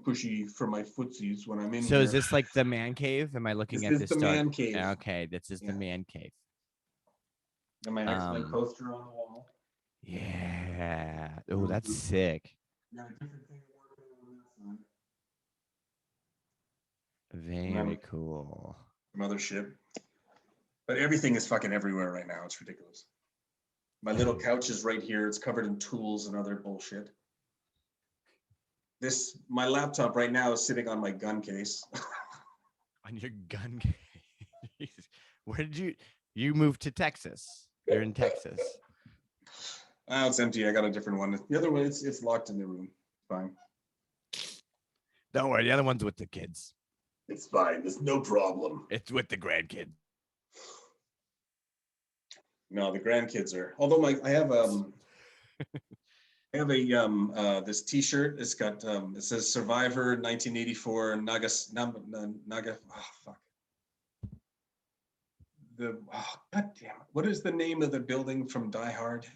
Speaker 1: cushy for my footsies when I'm in
Speaker 2: So
Speaker 1: here.
Speaker 2: is this like the man cave? Am I looking
Speaker 1: This
Speaker 2: at
Speaker 1: is
Speaker 2: this
Speaker 1: the
Speaker 2: dark?
Speaker 1: man cave.
Speaker 2: Okay, this is the man cave.
Speaker 1: And my X-Men poster on the wall.
Speaker 2: Yeah. Oh, that's sick.
Speaker 1: Yeah, different thing on that side.
Speaker 2: Very cool.
Speaker 1: Mothership. But everything is fucking everywhere right now. It's ridiculous. My little couch is right here. It's covered in tools and other bullshit. My laptop right now is sitting on my gun case.
Speaker 2: On your gun case. Where did you moved to Texas? You're in Texas.
Speaker 1: Oh, it's empty. I got a different one. The other one, it's locked in the room. Fine.
Speaker 2: Don't worry, the other one's with the kids.
Speaker 1: It's fine. There's no problem.
Speaker 2: It's with the grandkids.
Speaker 1: No, the grandkids are. Although I have I have a this T-shirt. It's got it says Survivor 1984 Naga. Oh fuck. God damn it! What is the name of the building from Die Hard?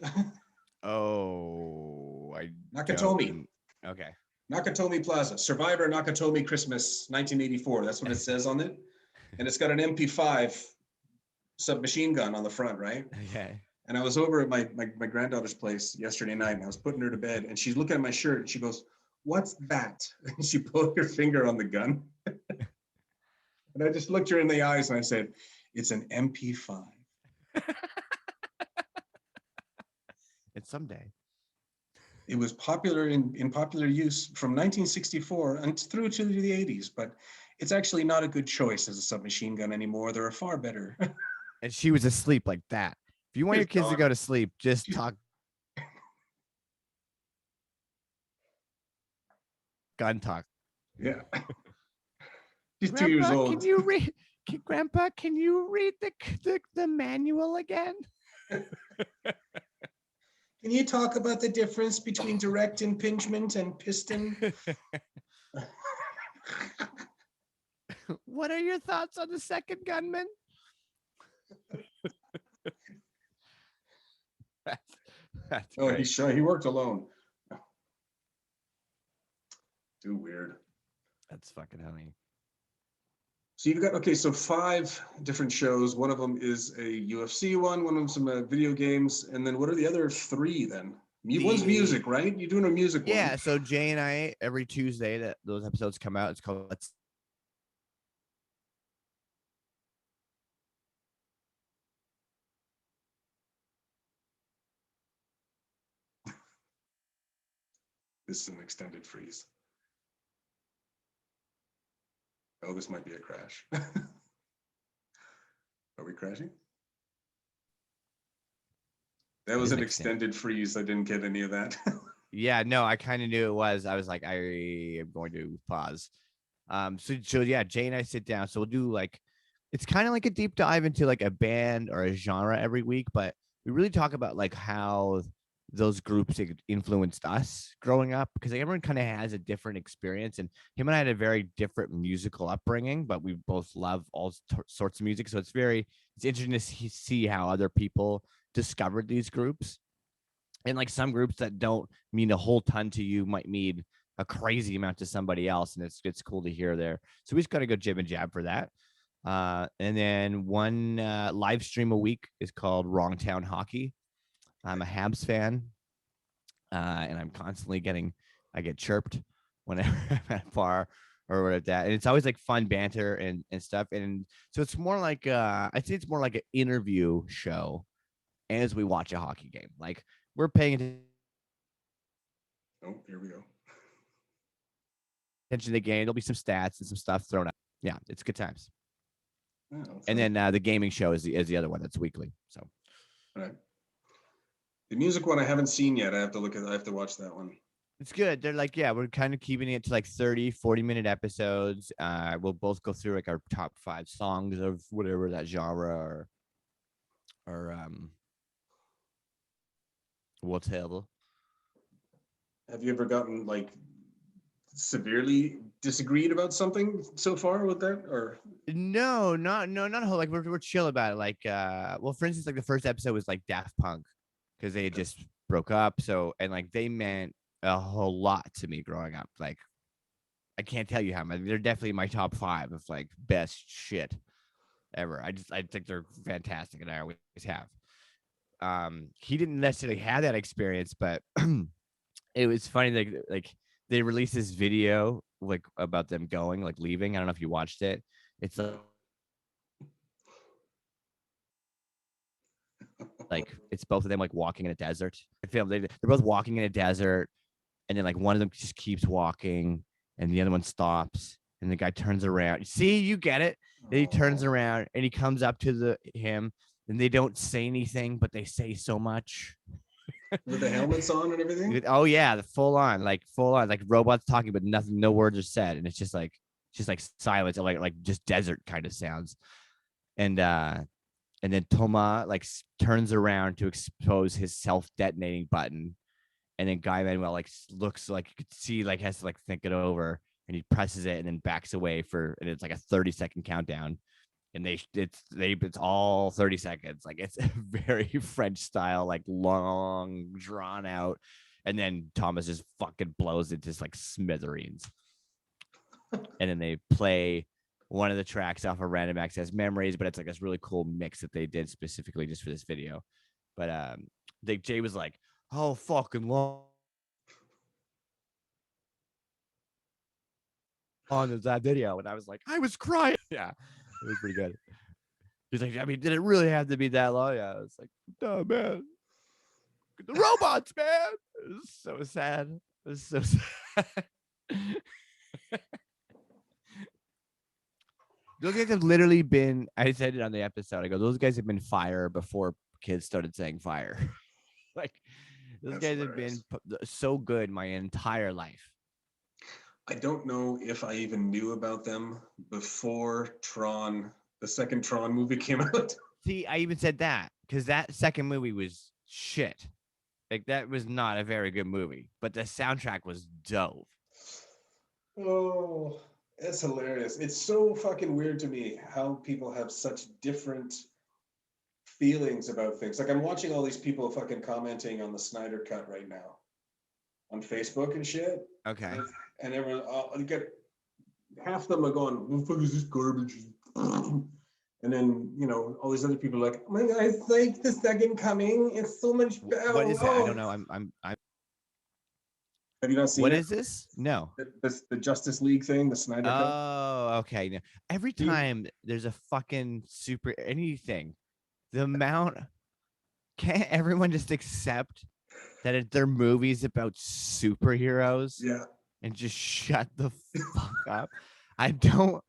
Speaker 1: Nakatomi.
Speaker 2: Okay.
Speaker 1: Nakatomi Plaza. Survivor Nakatomi Christmas 1984. That's what it says on it, and it's got an MP5 submachine gun on the front, right?
Speaker 2: Okay.
Speaker 1: And I was over at my granddaughter's place yesterday night, and I was putting her to bed, and she's looking at my shirt, and she goes, "What's that?" And she put her finger on the gun. And I just looked her in the eyes, and I said, "It's an MP5."
Speaker 2: It's someday.
Speaker 1: It was popular in popular use from 1964 and through to the 80s, but it's actually not a good choice as a submachine gun anymore. There are far better.
Speaker 2: And she was asleep like that. If you want your kids to go to sleep, just talk gun talk.
Speaker 1: Yeah. She's 2 years old.
Speaker 2: Can you read, Grandpa? Can you read the manual again?
Speaker 1: Can you talk about the difference between direct impingement and piston?
Speaker 2: What are your thoughts on the second gunman? That's great.
Speaker 1: He worked alone. Too weird.
Speaker 2: That's fucking funny.
Speaker 1: So you've got, so 5 different shows. One of them is a UFC one of them some video games. And then what are the other 3 then? One's music, right? You're doing a music one.
Speaker 2: Yeah, so Jay and I, every Tuesday that those episodes come out, it's called Let's.
Speaker 1: This is an extended freeze. Oh, this might be a crash. Are we crashing? That was an extended freeze. I didn't get any of that.
Speaker 2: Yeah, no, I kind of knew it was. I was like, I am going to pause. So yeah, Jay and I sit down. So we'll do like, it's kind of like a deep dive into like a band or a genre every week, but we really talk about like how those groups influenced us growing up, because like, everyone kind of has a different experience, and him and I had a very different musical upbringing, but we both love all sorts of music. So it's interesting to see how other people discovered these groups, and like some groups that don't mean a whole ton to you might mean a crazy amount to somebody else, and it's cool to hear there. So we just got to go jib and jab for that. And then one live stream a week is called Wrong Town Hockey. I'm a Habs fan, and I'm constantly I get chirped whenever I'm at a bar or at that, and it's always like fun banter and stuff. And so it's more like I think it's more like an interview show as we watch a hockey game. Like we're paying attention
Speaker 1: Oh, here we go.
Speaker 2: to the game. There'll be some stats and some stuff thrown out. Yeah, it's good times.
Speaker 1: Oh,
Speaker 2: And then the gaming show is the other one that's weekly. So,
Speaker 1: all right. The music one I haven't seen yet. I have to watch that one.
Speaker 2: it's good. They're like, yeah, we're kind of keeping it to like 30, 40-minute episodes. We'll both go through like our top 5 songs of whatever that genre or whatever.
Speaker 1: Have you ever gotten like severely disagreed about something so far with that, or?
Speaker 2: No, not a whole, like we're chill about it. Like, well, for instance, like the first episode was like Daft Punk because they had just broke up. So, and like they meant a whole lot to me growing up. Like, I can't tell you how much. They're definitely my top 5 of like best shit ever. I think they're fantastic, and I always have. He didn't necessarily have that experience, but it was funny. Like they released this video like about them going, like leaving. I don't know if you watched it. It's like it's both of them like walking in a desert. They're both walking in a desert, and then like one of them just keeps walking, and the other one stops, and the guy turns around. See, you get it. Then he turns around and he comes up to him, and they don't say anything, but they say so much.
Speaker 1: With the helmets on and everything?
Speaker 2: Oh yeah, the full on, like robots talking, but nothing, no words are said, and it's just like silence, like just desert kind of sounds. And then Thomas like turns around to expose his self-detonating button, and then Guy Manuel like looks like you could see like has to like think it over, and he presses it and then backs away and it's like a 30-second countdown. And it's all 30 seconds. Like it's very French style, like long, drawn out. And then Thomas just fucking blows it just like smithereens. And then they play one of the tracks off of Random Access Memories, but it's like this really cool mix that they did specifically just for this video. But Jay was like, "Oh, fucking long is that video?" And I was like, I was crying. Yeah. It was pretty good. He's like, I mean, did it really have to be that long? Yeah, I was like, no, man. The robots, man. It was so sad. It was so sad. Those guys have literally been, I said it on the episode, I go, those guys have been fire before kids started saying fire. Like, those guys have been so good my entire life.
Speaker 1: I don't know if I even knew about them before the second Tron movie came out.
Speaker 2: See, I even said that because that second movie was shit. Like that was not a very good movie, but the soundtrack was dope.
Speaker 1: Oh, that's hilarious. It's so fucking weird to me how people have such different feelings about things. Like I'm watching all these people fucking commenting on the Snyder Cut right now on Facebook and shit.
Speaker 2: Okay.
Speaker 1: And everyone, you get half of them are going, "What the fuck is this garbage?" And then all these other people are like, "Oh my god, it's like the second coming. It's so much better."
Speaker 2: What is that? I don't know. I'm.
Speaker 1: Have you not seen
Speaker 2: What
Speaker 1: it?
Speaker 2: is this? No.
Speaker 1: The Justice League thing, the Snyder Cut.
Speaker 2: Oh, okay. No. Every time there's a fucking super anything, the amount can't everyone just accept that they're movies about superheroes?
Speaker 1: Yeah.
Speaker 2: And just shut the fuck up. I don't.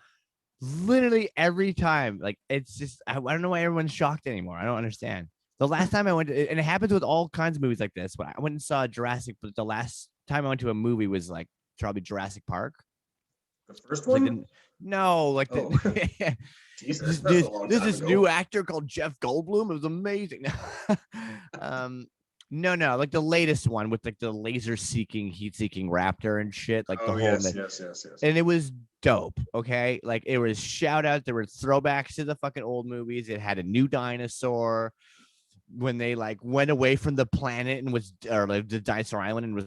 Speaker 2: Literally every time, like it's just I don't know why everyone's shocked anymore. I don't understand. The last time I went to, and it happens with all kinds of movies like this. When I went and saw Jurassic, but the last time I went to a movie was like probably Jurassic Park.
Speaker 1: The first one?
Speaker 2: Like no, like the
Speaker 1: Jesus,
Speaker 2: there's this new actor called Jeff Goldblum. It was amazing. No, like the latest one with like the laser-seeking, heat-seeking raptor and shit. Like the whole
Speaker 1: yes.
Speaker 2: And it was dope. Okay, like it was shout out. There were throwbacks to the fucking old movies. It had a new dinosaur. when they like went away from the planet and was or like the dinosaur island and was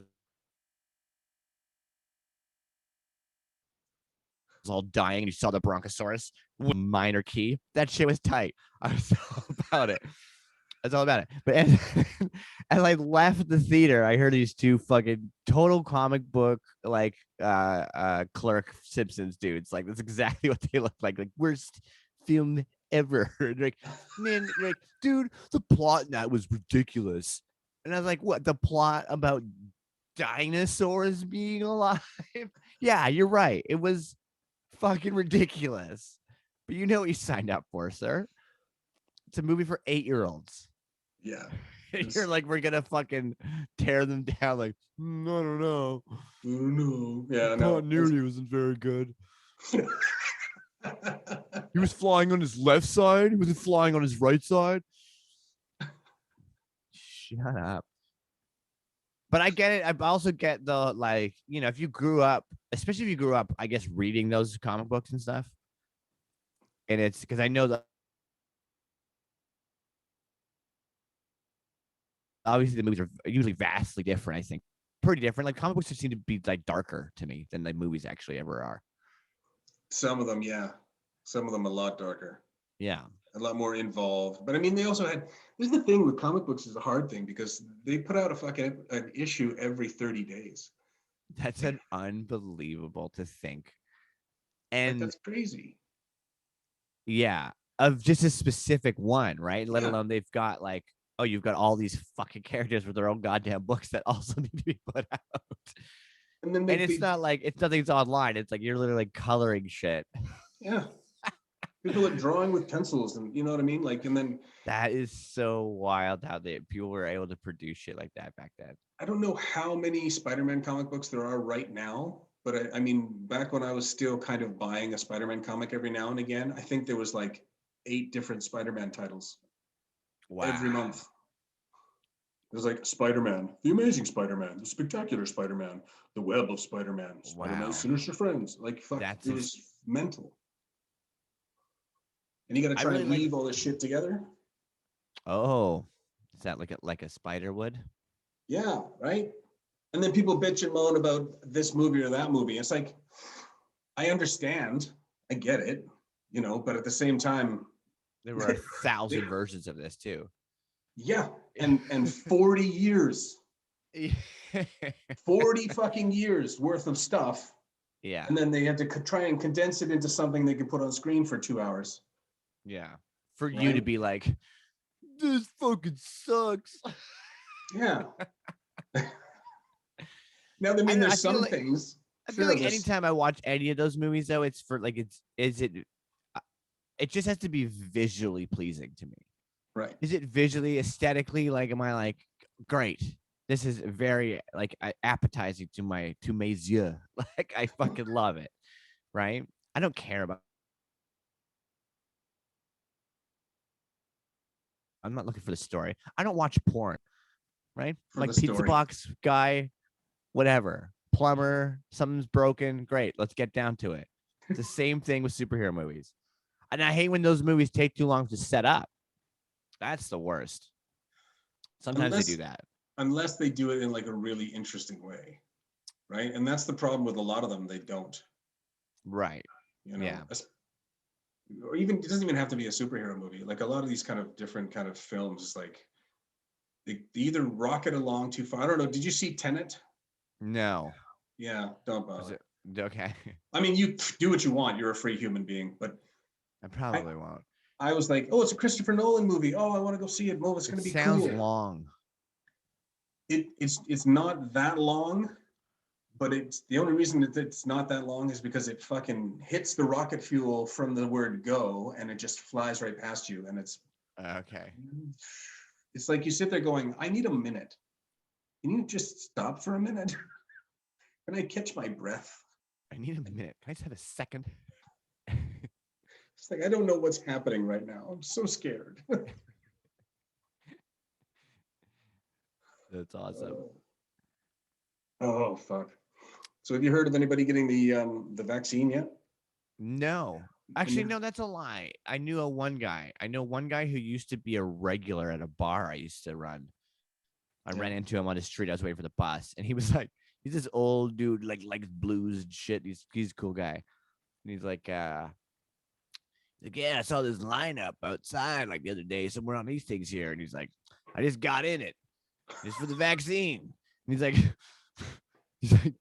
Speaker 2: all dying and you saw the bronchosaurus with a minor key. That shit was tight. I was all about it. That's all about it. But as I left the theater, I heard these two fucking total comic book like clerk Simpsons dudes. Like that's exactly what they look like. Like worst film ever. Like, man, like, dude, the plot in that was ridiculous. And I was like, what? The plot about dinosaurs being alive? Yeah, you're right. It was fucking ridiculous. But you know what you signed up for, sir. It's a movie for 8-year-olds.
Speaker 1: Yeah.
Speaker 2: You're like, we're gonna fucking tear them down. Like, I don't know.
Speaker 1: Oh, no. Yeah, no.
Speaker 2: Continuity wasn't very good. He was flying on his left side. He wasn't flying on his right side. Shut up. But I get it. I also get the like, you know, if you grew up, especially if you grew up, I guess, reading those comic books and stuff. And it's because I know that obviously the movies are usually vastly different. I think pretty different. Like comic books just seem to be like darker to me than the movies actually ever are.
Speaker 1: Some of them, yeah. Some of them a lot darker.
Speaker 2: Yeah.
Speaker 1: A lot more involved. But I mean, they also had, this is the thing with comic books is a hard thing because they put out an issue every 30 days.
Speaker 2: That's an unbelievable to think.
Speaker 1: Like,
Speaker 2: And
Speaker 1: that's crazy.
Speaker 2: yeah, of just a specific one, right? Let
Speaker 1: Yeah.
Speaker 2: alone they've got like, oh, you've got all these fucking characters with their own goddamn books that also need to be put out.
Speaker 1: And then
Speaker 2: And it's not like it's nothing's online. It's like you're literally like coloring shit.
Speaker 1: yeah. People are drawing with pencils and you know what I mean? Like, and then
Speaker 2: That is so wild how people were able to produce shit like that back then.
Speaker 1: I don't know how many Spider-Man comic books there are right now, but I mean, back when I was still kind of buying a Spider-Man comic every now and again, I think there was like 8 different Spider-Man titles every month. It was like Spider-Man, The Amazing Spider-Man, The Spectacular Spider-Man, The Web of Spider-Man, Spider-Man's Sinister Friends. Like, fuck, it was mental. And you got to try and weave all this shit together.
Speaker 2: Oh, is that like a spider would?
Speaker 1: Yeah, right. And then people bitch and moan about this movie or that movie. It's like, I understand, I get it, you know, but at the same time,
Speaker 2: there were 1,000 versions of this too.
Speaker 1: Yeah, and 40 years, 40 fucking years worth of stuff.
Speaker 2: Yeah,
Speaker 1: and then they had to try and condense it into something they could put on screen for 2 hours.
Speaker 2: Yeah, for you to be like, this fucking sucks.
Speaker 1: Yeah. Now, I mean, there's some things.
Speaker 2: I feel like anytime I watch any of those movies, though, it's for like it just has to be visually pleasing to me.
Speaker 1: Right.
Speaker 2: Is it visually, aesthetically, like, am I like, great? This is very like appetizing to my yeux. Like I fucking love it. Right. I don't care about. I'm not looking for the story. I don't watch porn. Right. Like pizza box guy, whatever. Plumber, something's broken. Great. Let's get down to it. It's the same thing with superhero movies. And I hate when those movies take too long to set up. That's the worst. Sometimes they do that.
Speaker 1: Unless they do it in like a really interesting way. Right. And that's the problem with a lot of them. They don't.
Speaker 2: Right.
Speaker 1: You know, or even, it doesn't even have to be a superhero movie. Like a lot of these kind of different kind of films, like they either rocket along too far. I don't know. Did you see Tenet?
Speaker 2: No.
Speaker 1: Yeah. Don't bother.
Speaker 2: Okay.
Speaker 1: I mean, you do what you want. You're a free human being, but
Speaker 2: I probably won't.
Speaker 1: I was like, oh, it's a Christopher Nolan movie. Oh, I want to go see it. Oh, it's going to be cool.
Speaker 2: Sounds long.
Speaker 1: It's not that long, but it's the only reason that it's not that long is because it fucking hits the rocket fuel from the word go and it just flies right past you. And it's
Speaker 2: okay.
Speaker 1: It's like you sit there going, I need a minute. Can you just stop for a minute? Can I catch my breath?
Speaker 2: I need a minute. Can I just have a second?
Speaker 1: It's like, I don't know what's happening right now. I'm so scared.
Speaker 2: That's awesome.
Speaker 1: Oh, fuck. So have you heard of anybody getting the vaccine yet?
Speaker 2: No. Actually, no, that's a lie. I know one guy who used to be a regular at a bar I used to run. I ran into him on the street. I was waiting for the bus, and he was like, he's this old dude, like blues and shit. He's a cool guy, and he's like, yeah, I saw this lineup outside like the other day somewhere on these things here, and he's like, I just got in it just for the vaccine. And he's like, he's like,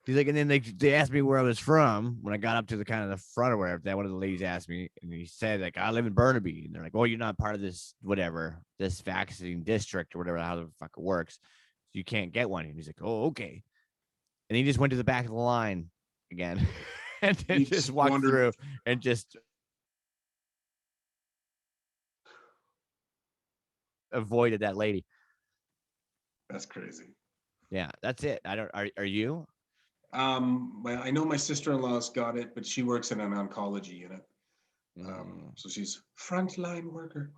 Speaker 2: he's like, and then they asked me where I was from when I got up to the kind of the front or whatever. That one of the ladies asked me, and he said like, I live in Burnaby, and they're like, oh, you're not part of this whatever this vaccine district or whatever how the fuck it works, so you can't get one. And he's like, oh, okay. And he just went to the back of the line again, and then just walked through and just avoided that lady.
Speaker 1: That's crazy.
Speaker 2: Yeah, that's it. I don't. Are you?
Speaker 1: Well, I know my sister-in-law's got it, but she works in an oncology unit. So she's frontline worker.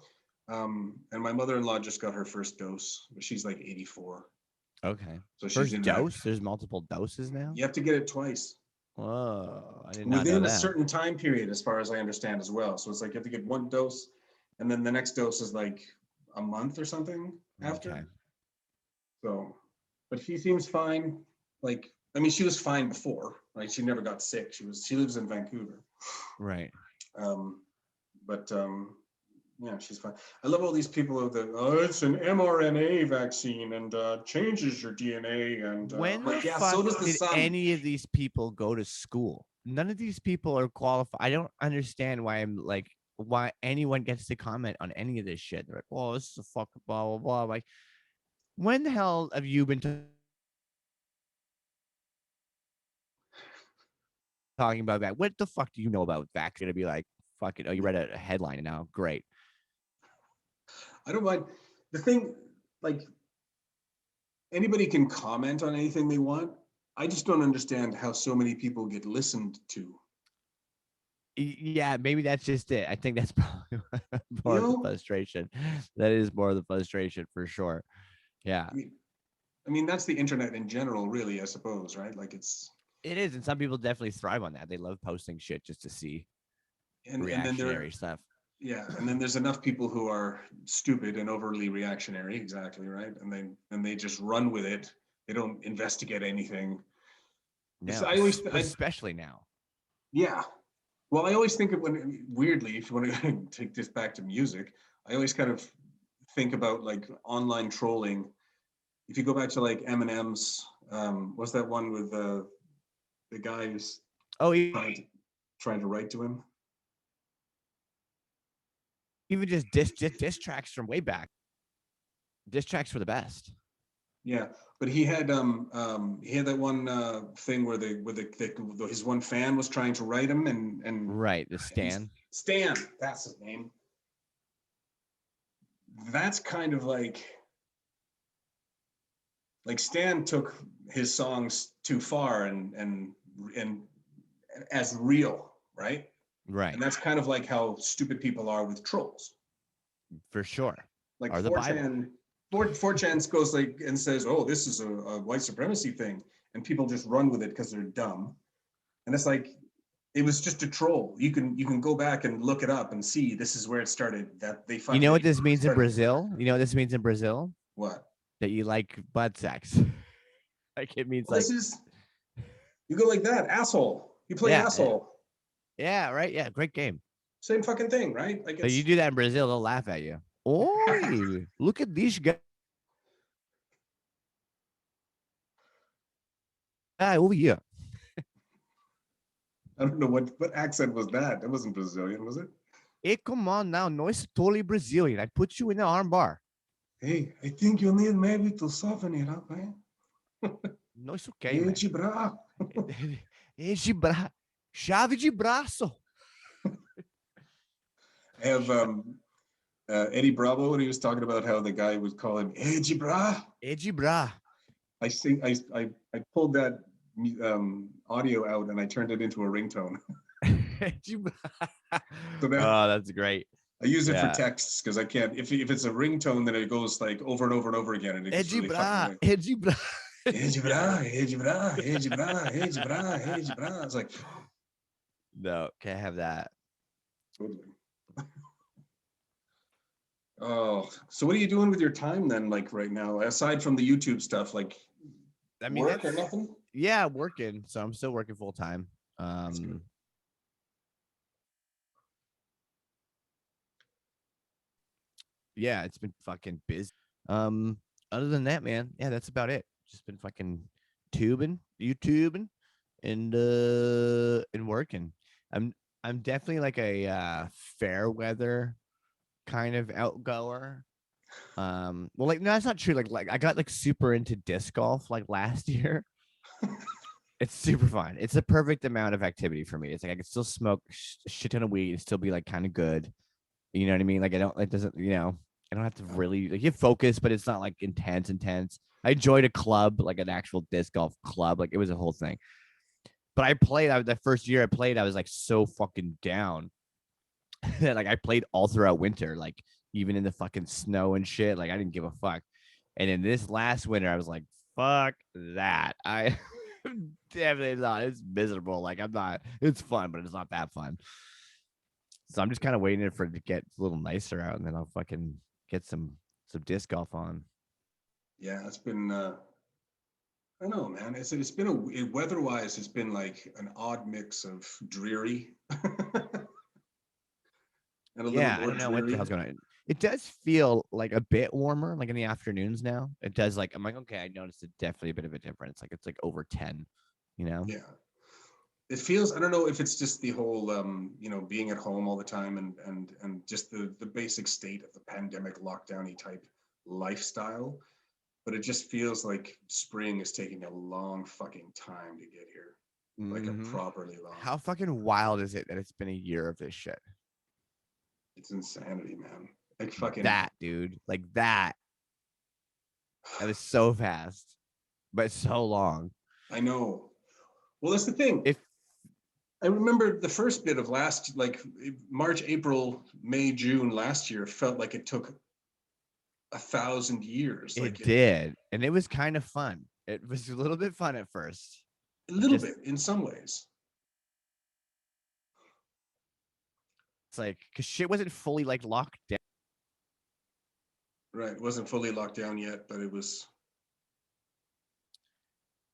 Speaker 1: And my mother-in-law just got her first dose, but she's like 84.
Speaker 2: Okay.
Speaker 1: So
Speaker 2: first
Speaker 1: she's in
Speaker 2: dose. There's multiple doses now.
Speaker 1: You have to get it twice.
Speaker 2: Whoa! I did not
Speaker 1: within
Speaker 2: know
Speaker 1: a
Speaker 2: that.
Speaker 1: certain time period, as far as I understand, as well. So it's like you have to get one dose, and then the next dose is like a month or something after.
Speaker 2: Okay.
Speaker 1: So, but she seems fine. Like, I mean, she was fine before, right? She never got sick. She lives in Vancouver.
Speaker 2: Right.
Speaker 1: But yeah, she's fine. I love all these people of the, oh, it's an mRNA vaccine and changes your DNA. And
Speaker 2: when
Speaker 1: like,
Speaker 2: the
Speaker 1: yeah,
Speaker 2: fuck
Speaker 1: so does the
Speaker 2: did
Speaker 1: sun.
Speaker 2: any of these people go to school? None of these people are qualified. I don't understand why anyone gets to comment on any of this shit. They're like, oh, this is a fucking blah, blah, blah. Like, when the hell have you been talking about that? What the fuck do you know about vax? Gonna be like, fuck it. Oh, you read a headline now. Great.
Speaker 1: I don't mind. The thing, like, anybody can comment on anything they want. I just don't understand how so many people get listened to.
Speaker 2: Yeah, maybe that's just it. I think that's probably more of the frustration. That is more of the frustration for sure. Yeah.
Speaker 1: I mean, that's the internet in general, really, I suppose, right? Like it
Speaker 2: is, and some people definitely thrive on that. They love posting shit just to see reactionary stuff.
Speaker 1: Yeah, and then there's enough people who are stupid and overly reactionary, exactly, right? And they just run with it. They don't investigate anything.
Speaker 2: No, especially now.
Speaker 1: Yeah. Well, I always think of weirdly, if you want to take this back to music, I always kind of think about like online trolling. If you go back to like Eminem's, what's that one with the guy who's trying to write to him?
Speaker 2: Even just diss tracks from way back. Diss tracks were the best.
Speaker 1: Yeah, but he had that one thing where his one fan was trying to write him and
Speaker 2: right, the Stan.
Speaker 1: Stan, that's his name. That's kind of like Stan took his songs too far and as real, right?
Speaker 2: Right.
Speaker 1: And that's kind of like how stupid people are with trolls.
Speaker 2: For sure.
Speaker 1: Like 4chan goes like and says, oh, this is a white supremacy thing. And people just run with it because they're dumb. And it's like, it was just a troll. You can go back and look it up and see this is where it started. That they
Speaker 2: You know what this means in Brazil? You know what this means in Brazil?
Speaker 1: What?
Speaker 2: That you like butt sex. Like it means
Speaker 1: well, you go like that, asshole. You play asshole.
Speaker 2: Yeah, right. Yeah, great game.
Speaker 1: Same fucking thing, right? Like
Speaker 2: so you do that in Brazil, they'll laugh at you. Oh, look at this guy over here.
Speaker 1: I don't know what accent was that. It wasn't Brazilian, was it?
Speaker 2: Hey, come on now. No, it's totally Brazilian. I put you in the arm bar.
Speaker 1: Hey, I think you need maybe to soften it up, man.
Speaker 2: No, it's okay, man.
Speaker 1: Gibra.
Speaker 2: Gibra. Chave de braço.
Speaker 1: I have Eddie Bravo when he was talking about how the guy would call him Gibra.
Speaker 2: Gibra.
Speaker 1: I pulled that audio out and I turned it into a ringtone.
Speaker 2: So that's great.
Speaker 1: I use it for texts because I can't. If it's a ringtone, then it goes like over and over and over again, and it's really fucking
Speaker 2: Gibra.
Speaker 1: Gibra. It's like,
Speaker 2: no, can't have that.
Speaker 1: Totally. Oh, so what are you doing with your time then, like right now, aside from the YouTube stuff, like
Speaker 2: I mean,
Speaker 1: work or nothing?
Speaker 2: yeah, working. So I'm still working full time.
Speaker 1: That's good.
Speaker 2: Yeah, it's been fucking busy. Um, Other than that, man, yeah, that's about it. Just been fucking YouTubing, and working. I'm I'm definitely like a fair weather kind of outgoer. Well, like no, that's not true. Like I got like super into disc golf like last year. It's super fun. It's the perfect amount of activity for me. It's like I can still smoke a shit ton of weed and still be like kind of good. You know what I mean? Like I don't, it doesn't, I don't have to really like you focus, but it's not like intense. I enjoyed a club, like an actual disc golf club. Like it was a whole thing. But I played, the first year I played, I was like so fucking down. Like I played all throughout winter, like even in the fucking snow and shit. Like I didn't give a fuck. And then this last winter, I was like, fuck that. I definitely not. It's miserable. Like I'm not, it's fun, but it's not that fun. So I'm just kind of waiting for it to get a little nicer out, and then I'll fucking get some disc golf on.
Speaker 1: Yeah, it's been I don't know, man. It's been weather-wise, it's been like an odd mix of dreary and a little
Speaker 2: Yeah, I
Speaker 1: more
Speaker 2: don't know what the
Speaker 1: dreary.
Speaker 2: hell's going on. It does feel like a bit warmer, like in the afternoons now. It does like I'm like, okay, I noticed it definitely a bit of a difference. Like it's like over 10, you know?
Speaker 1: Yeah. It feels, I don't know if it's just the whole being at home all the time and just the basic state of the pandemic lockdowny type lifestyle, but it just feels like spring is taking a long fucking time to get here. Like a
Speaker 2: Mm-hmm.
Speaker 1: properly long.
Speaker 2: How fucking wild is it that it's been a year of this shit?
Speaker 1: It's insanity, man. Like fucking
Speaker 2: That, dude. Like that. That was so fast, but so long.
Speaker 1: I know. Well, that's the thing.
Speaker 2: If
Speaker 1: I remember the first bit of last, like March, April, May, June last year felt like it took 1,000 years.
Speaker 2: it
Speaker 1: Like
Speaker 2: did, and it was kind of fun. It was a little bit fun at first.
Speaker 1: a
Speaker 2: It
Speaker 1: little
Speaker 2: just
Speaker 1: bit in some ways.
Speaker 2: it's like because shit wasn't fully like locked down.
Speaker 1: Right. It wasn't fully locked down yet, but it was.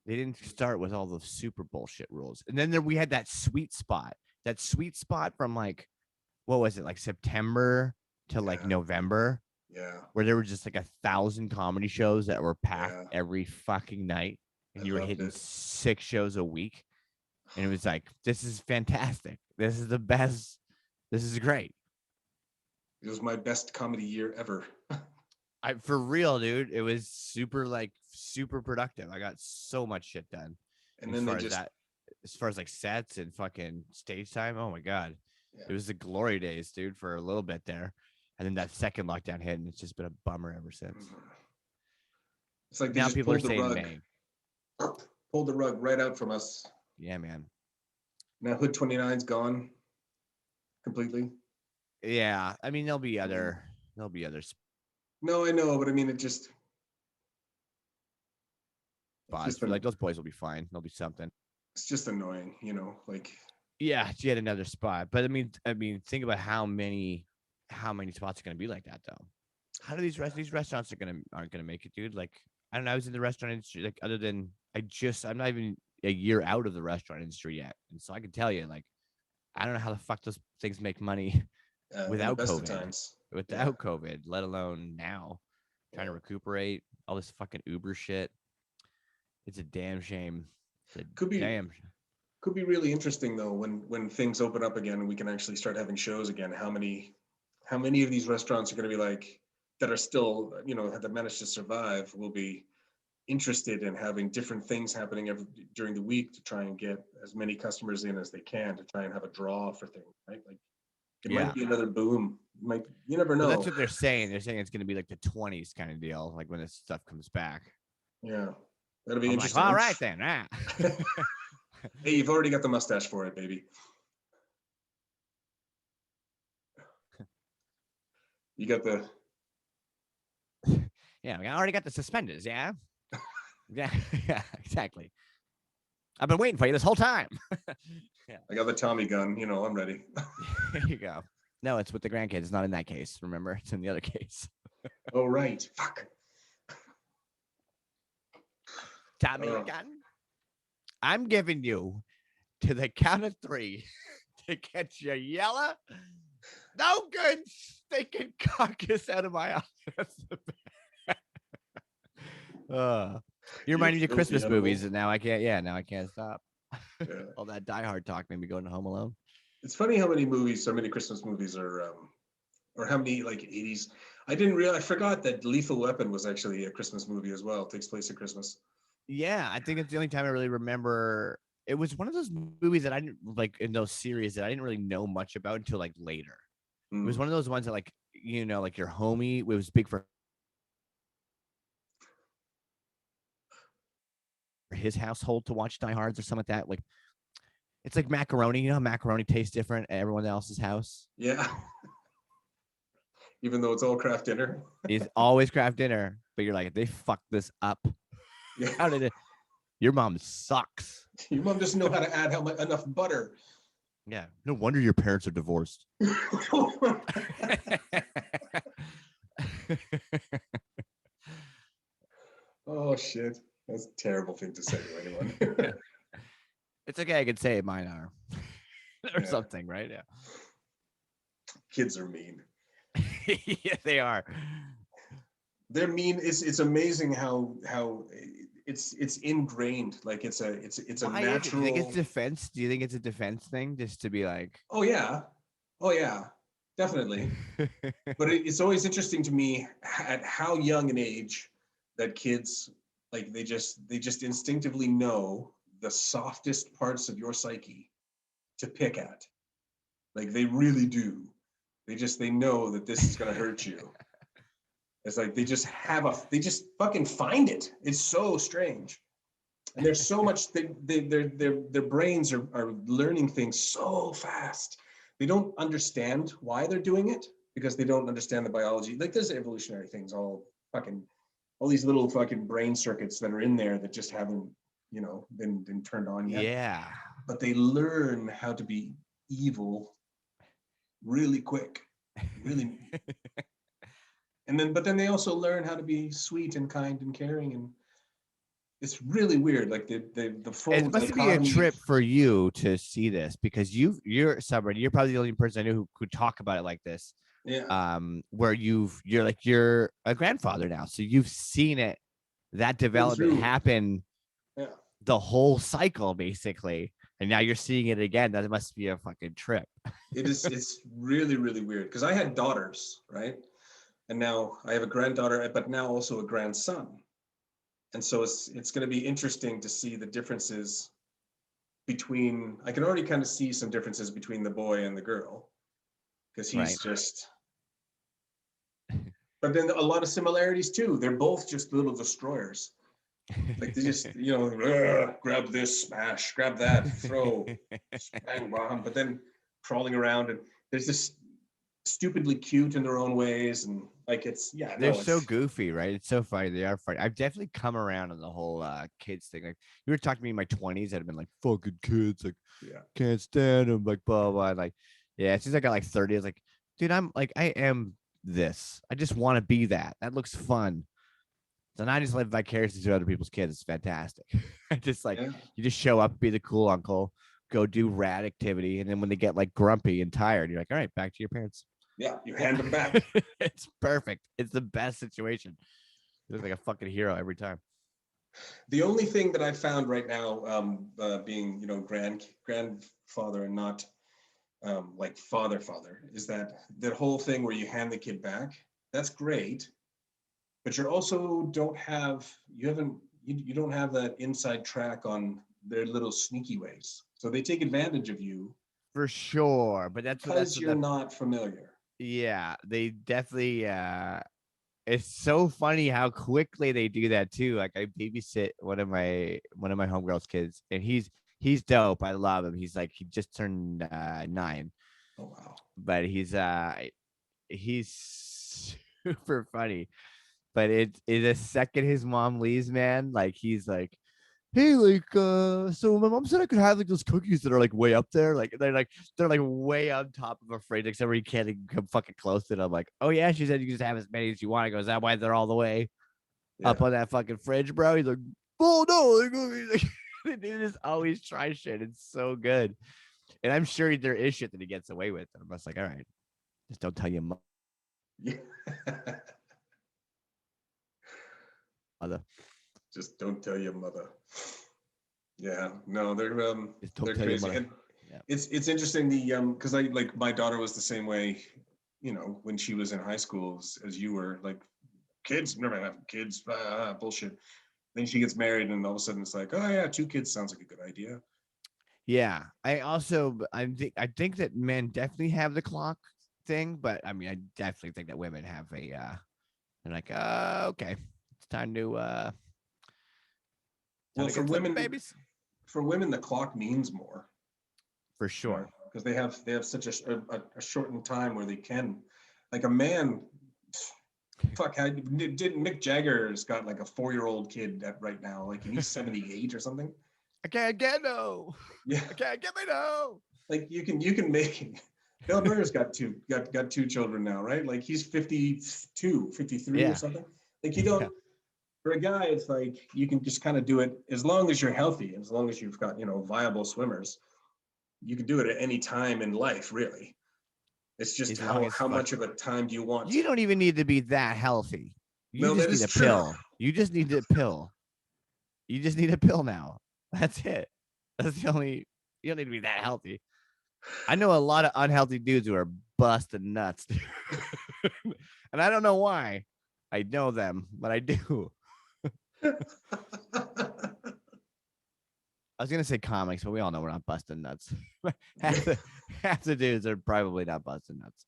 Speaker 2: They didn't start with all the super bullshit rules, and then we had that sweet spot. That sweet spot from like what was it like September to like
Speaker 1: Yeah.
Speaker 2: November,
Speaker 1: Yeah.
Speaker 2: where there were just like 1,000 comedy shows that were packed
Speaker 1: Yeah.
Speaker 2: every fucking night,
Speaker 1: I
Speaker 2: and you were
Speaker 1: loved
Speaker 2: hitting
Speaker 1: it.
Speaker 2: 6 shows a week, and it was like this is fantastic. This is the best. This is great.
Speaker 1: It was my best comedy year ever.
Speaker 2: I for real, dude. It was super productive. I got so much shit done.
Speaker 1: And
Speaker 2: As
Speaker 1: then they
Speaker 2: far as
Speaker 1: just,
Speaker 2: that, as far as like sets and fucking stage time, oh my god,
Speaker 1: yeah.
Speaker 2: it was the glory days, dude, for a little bit there, and then that second lockdown hit, and it's just been a bummer ever since.
Speaker 1: It's like they
Speaker 2: Now
Speaker 1: just
Speaker 2: people are saying May.
Speaker 1: pulled the rug right out from us.
Speaker 2: Yeah, man.
Speaker 1: Now Hood 29's gone completely.
Speaker 2: Yeah, I mean there'll be other
Speaker 1: No, I know, but I mean, it's
Speaker 2: spots. Like those boys will be fine. They'll be something.
Speaker 1: it's just annoying, like
Speaker 2: Yeah, she had another spot, but I mean, think about how many spots are going to be like that though. How do these restaurants aren't gonna make it, dude? Like I don't know. I was in the restaurant industry, like other than I'm not even a year out of the restaurant industry yet, and so I can tell you, like I don't know how the fuck those things make money
Speaker 1: in the
Speaker 2: without
Speaker 1: best of
Speaker 2: COVID,
Speaker 1: times. Yeah.
Speaker 2: let alone now trying to
Speaker 1: Yeah.
Speaker 2: recuperate all this fucking Uber shit. It's a damn shame. It's a
Speaker 1: Could be
Speaker 2: damn.
Speaker 1: could be really interesting though when things open up again and we can actually start having shows again. How many of these restaurants are going to be like that are still that managed to survive will be interested in having different things happening during the week to try and get as many customers in as they can to try and have a draw for things, right? Like it might
Speaker 2: Yeah.
Speaker 1: be another boom. You never know.
Speaker 2: Well, that's what they're saying. They're saying it's going to be like the 20s kind of deal, like when this stuff comes back.
Speaker 1: Yeah, that'll be
Speaker 2: I'm like,
Speaker 1: interesting.
Speaker 2: all right then.
Speaker 1: Hey, you've already got the mustache for it, baby. You got the
Speaker 2: Yeah, I already got the suspenders. Yeah, yeah, yeah, exactly. I've been waiting for you this whole time. Yeah.
Speaker 1: I got the Tommy gun. You know, I'm ready.
Speaker 2: There you go. No, it's with the grandkids. It's not in that case. Remember, it's in the other case.
Speaker 1: Oh, right. Fuck.
Speaker 2: Tommy gun. I'm giving you to the count of 3 to get your yellow, no good stinking carcass out of my house. You reminded me of
Speaker 1: filthy
Speaker 2: Christmas
Speaker 1: animal.
Speaker 2: movies, and now I can't. Yeah, now I can't stop.
Speaker 1: Yeah.
Speaker 2: All that Die Hard talk made me go into Home Alone.
Speaker 1: It's funny how many movies, so many Christmas movies are, or how many like 80s. I didn't realize, I forgot that Lethal Weapon was actually a Christmas movie as well. It takes place at Christmas.
Speaker 2: Yeah, I think it's the only time I really remember. It was one of those movies that I didn't like in those series that I didn't really know much about until like later. It was one of those ones that like like your homie. It was big for his household to watch Die Hards or something like that. Like it's like macaroni. You know how macaroni tastes different at everyone else's house.
Speaker 1: Yeah. Even though it's all craft dinner.
Speaker 2: It's always craft dinner, but you're like, they fucked this up.
Speaker 1: Yeah.
Speaker 2: How did it? Your mom sucks.
Speaker 1: Your mom doesn't know how to add enough butter.
Speaker 2: Yeah. No wonder your parents are divorced.
Speaker 1: Oh shit. That's a terrible thing to say to anyone.
Speaker 2: It's okay. I could say mine are. Or something, right? Yeah.
Speaker 1: Kids are mean.
Speaker 2: Yeah, they are.
Speaker 1: They're mean. It's amazing how it's ingrained. Like it's a
Speaker 2: Why
Speaker 1: natural.
Speaker 2: do you think it's defense? Do you think it's a defense thing just to be like?
Speaker 1: Oh yeah, definitely. But it's always interesting to me at how young an age that kids like they just instinctively know the softest parts of your psyche to pick at. Like they really do. They know that this is gonna hurt you. It's like they just fucking find it. It's so strange. And there's so much their brains are learning things so fast. They don't understand why they're doing it because they don't understand the biology. Like there's evolutionary things, all these little fucking brain circuits that are in there that just haven't, been turned on yet.
Speaker 2: Yeah.
Speaker 1: But they learn how to be evil really quick. Really. But then they also learn how to be sweet and kind and caring, and it's really weird. Like the full.
Speaker 2: It must be a trip for you to see this because you're someone. You're probably the only person I know who could talk about it like this.
Speaker 1: Yeah.
Speaker 2: Where you're a grandfather now, so you've seen it, that development happen.
Speaker 1: Yeah.
Speaker 2: The whole cycle basically, and now you're seeing it again. That must be a fucking trip.
Speaker 1: It's really, really weird because I had daughters, right? And now I have a granddaughter, but now also a grandson. And so it's going to be interesting to see the differences between, I can already kind of see some differences between the boy and the girl because he's just, but then a lot of similarities too. They're both just little destroyers. Like they just, grab this, smash, grab that, throw, bang, bomb, but then crawling around and there's this stupidly cute in their own ways, and like
Speaker 2: they're so goofy, right? It's so funny. They are funny. I've definitely come around on the whole kids thing. Like you were talking to me in my 20s that have been like fucking kids, like can't stand them, like blah blah. Like as soon as I got like 30, I was like, dude, I'm like I am this. I just want to be that. That looks fun. So now I just live vicariously through other people's kids. It's fantastic. I just you just show up, be the cool uncle, go do rad activity, and then when they get like grumpy and tired, you're like, all right, back to your parents.
Speaker 1: Yeah, you hand them back.
Speaker 2: It's perfect. It's the best situation. You look like a fucking hero every time.
Speaker 1: The only thing that I found right now, being grandfather and not like father, is that whole thing where you hand the kid back. That's great, but you also don't have you don't have that inside track on their little sneaky ways. So they take advantage of you
Speaker 2: for sure. But that's
Speaker 1: you're not familiar.
Speaker 2: Yeah, they definitely. It's so funny how quickly they do that too. Like I babysit one of my homegirl's kids, and he's dope. I love him. He's like he just turned 9.
Speaker 1: Oh wow!
Speaker 2: But he's super funny. But it's the second his mom leaves, man, like he's like hey, like, so my mom said I could have like those cookies that are like way up there, like they're like way on top of a fridge, except where you can't even come fucking close to it. I'm like, oh yeah, she said you can just have as many as you want. I go, is that why they're all the way up
Speaker 1: Yeah.
Speaker 2: on that fucking fridge, bro? He's like, oh no, like, they just always try shit. It's so good, and I'm sure there is shit that he gets away with. And I'm just like, all right, just don't tell your
Speaker 1: Yeah.
Speaker 2: mother.
Speaker 1: Just don't tell your mother. Yeah, no,
Speaker 2: Just don't
Speaker 1: they're
Speaker 2: tell your
Speaker 1: crazy.
Speaker 2: mother.
Speaker 1: And
Speaker 2: Yeah.
Speaker 1: it's interesting because I like my daughter was the same way, when she was in high school as you were, like kids, never have kids, bullshit. Then she gets married and all of a sudden it's like, oh yeah, 2 kids sounds like a good idea.
Speaker 2: Yeah, I think that men definitely have the clock thing, but I mean, I definitely think that women have a they're like, okay, it's time
Speaker 1: Well,
Speaker 2: to get flipping babies
Speaker 1: for women, the clock means more,
Speaker 2: for sure.
Speaker 1: because they have such a shortened time where they can, like a man. Fuck, did Mick Jagger's got like a 4-year-old kid right now, like, and he's 78 or something.
Speaker 2: I can't get no.
Speaker 1: Yeah,
Speaker 2: I can't get me no.
Speaker 1: like you can make. Bill Burr's got two children now, right? Like he's 52, 53 or
Speaker 2: Yeah.
Speaker 1: something. Like you don't, for a guy, it's like you can just kind of do it as long as you're healthy, as long as you've got, viable swimmers. You can do it at any time in life, really. It's just
Speaker 2: As long as
Speaker 1: how much of a time do you want?
Speaker 2: you don't even need to be that healthy. You
Speaker 1: No,
Speaker 2: just
Speaker 1: that
Speaker 2: need
Speaker 1: is
Speaker 2: a
Speaker 1: true.
Speaker 2: pill. You just need a pill. You just need a pill now. That's it. That's the only. You don't need to be that healthy. I know a lot of unhealthy dudes who are busting nuts, and I don't know why. I know them, but I do. I was gonna say comics, but we all know we're not busting nuts. half the dudes are probably not busting nuts.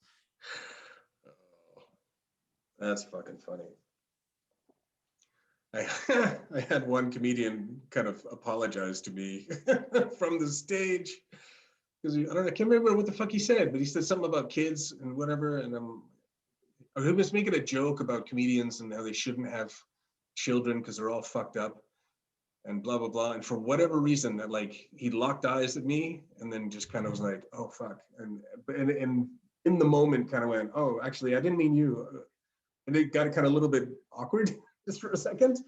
Speaker 1: That's fucking funny. I, I had one comedian kind of apologize to me from the stage because I can't remember what the fuck he said, but he said something about kids and whatever, and he was making a joke about comedians and how they shouldn't have children because they're all fucked up and blah blah blah. And for whatever reason, that like he locked eyes at me and then just kind of was like, "Oh fuck," and in the moment kind of went, "Oh, actually, I didn't mean you," and it got kind of a little bit awkward just for a second.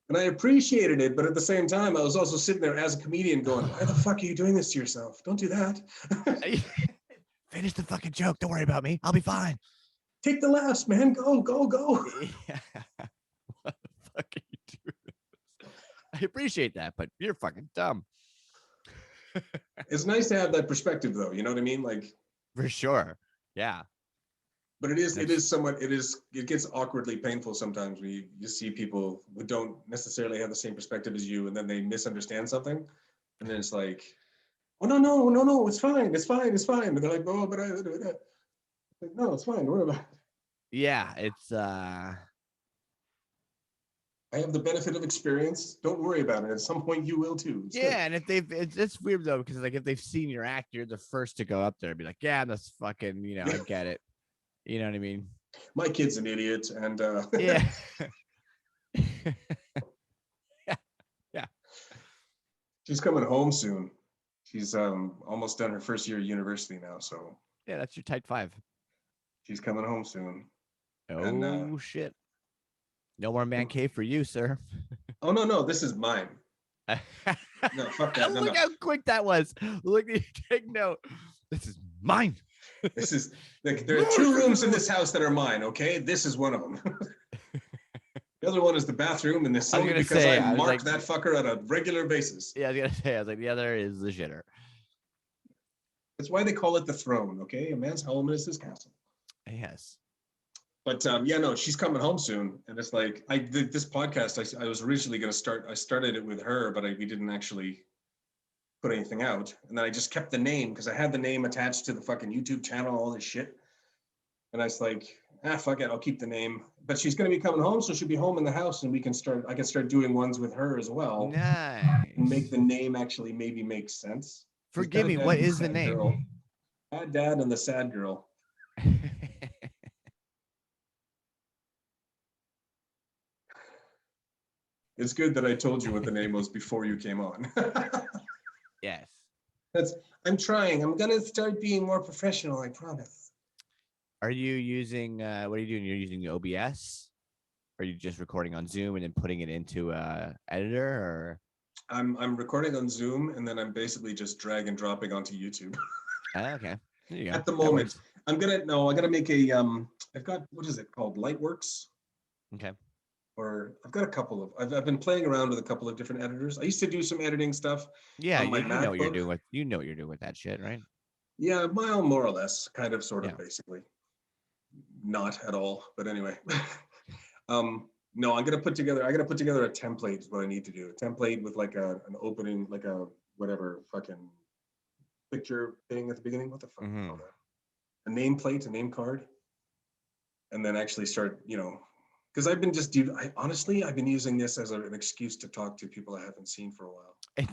Speaker 1: And I appreciated it, but at the same time, I was also sitting there as a comedian going, "Why the fuck are you doing this to yourself? Don't do that."
Speaker 2: Finish the fucking joke. Don't worry about me. I'll be fine.
Speaker 1: Take the laughs, man. Go, go, go.
Speaker 2: Yeah. What the fuck are you doing? I appreciate that, but you're fucking dumb.
Speaker 1: It's nice to have that perspective, though. You know what I mean? Like,
Speaker 2: For sure. Yeah.
Speaker 1: but it gets awkwardly painful sometimes when you see people who don't necessarily have the same perspective as you, and then they misunderstand something, and then it's like, "Oh no, no, no, no, it's fine, it's fine, it's fine." And they're like, "Oh, but like, no, it's fine. Don't worry about it.
Speaker 2: Yeah, it's
Speaker 1: I have the benefit of experience. Don't worry about it. At some point, you will too. It's good."
Speaker 2: yeah, and if it's weird though, because like if they've seen your act, you're the first to go up there and be like, yeah, that's fucking, I get it. You know what I mean?
Speaker 1: My kid's an idiot, and
Speaker 2: Yeah. Yeah. Yeah.
Speaker 1: she's coming home soon. She's almost done her first year of university now, so
Speaker 2: Yeah, that's your type 5.
Speaker 1: she's coming home soon. And
Speaker 2: Oh shit. No more man cave for you, sir.
Speaker 1: oh no, this is mine. No, fuck that. No,
Speaker 2: Look
Speaker 1: no.
Speaker 2: how quick that was. Look, take note. This is mine.
Speaker 1: This is like there are 2 rooms in this house that are mine. Okay, this is one of them. The other one is the bathroom, and this only because I mark that fucker on a regular basis.
Speaker 2: Yeah, I was gonna say, I was like, the other is the shitter.
Speaker 1: That's why they call it the throne. Okay, a man's home is his castle.
Speaker 2: Yes.
Speaker 1: But yeah, no, she's coming home soon, and it's like this podcast. I was originally going to start. I started it with her, but we didn't actually put anything out, and then I just kept the name because I had the name attached to the fucking YouTube channel, all this shit. And I was like, fuck it, I'll keep the name. But she's going to be coming home, so she'll be home in the house, and I can start doing ones with her as well.
Speaker 2: Nice.
Speaker 1: And make the name actually maybe make sense.
Speaker 2: Forgive me, what is the name?
Speaker 1: Girl. Bad Dad and the Sad Girl. It's good that I told you what the name was before you came on.
Speaker 2: Yes.
Speaker 1: I'm trying. I'm gonna start being more professional, I promise.
Speaker 2: Are you using what are you doing? You're using OBS? Or are you just recording on Zoom and then putting it into editor or
Speaker 1: I'm recording on Zoom and then I'm basically just drag and dropping onto YouTube.
Speaker 2: okay. There you go.
Speaker 1: At the
Speaker 2: That
Speaker 1: moment.
Speaker 2: works.
Speaker 1: I gotta make a I've got, what is it called? Lightworks?
Speaker 2: Okay.
Speaker 1: Or I've got a couple of, I've been playing around with a couple of different editors. I used to do some editing stuff
Speaker 2: Yeah,
Speaker 1: on my
Speaker 2: you know what you're
Speaker 1: MacBook.
Speaker 2: doing with what you're doing with that shit, right?
Speaker 1: Yeah, well, more or less, kind of, sort
Speaker 2: Yeah.
Speaker 1: of, basically. Not at all, but anyway. No, I gotta put together a template is what I need to do. A template with like an opening, like a whatever fucking picture thing at the beginning. What the fuck do you call
Speaker 2: Mm-hmm.
Speaker 1: that? A nameplate, a name card, and then actually start, because I've been just, dude, I've been using this as an excuse to talk to people I haven't seen for a while.
Speaker 2: It's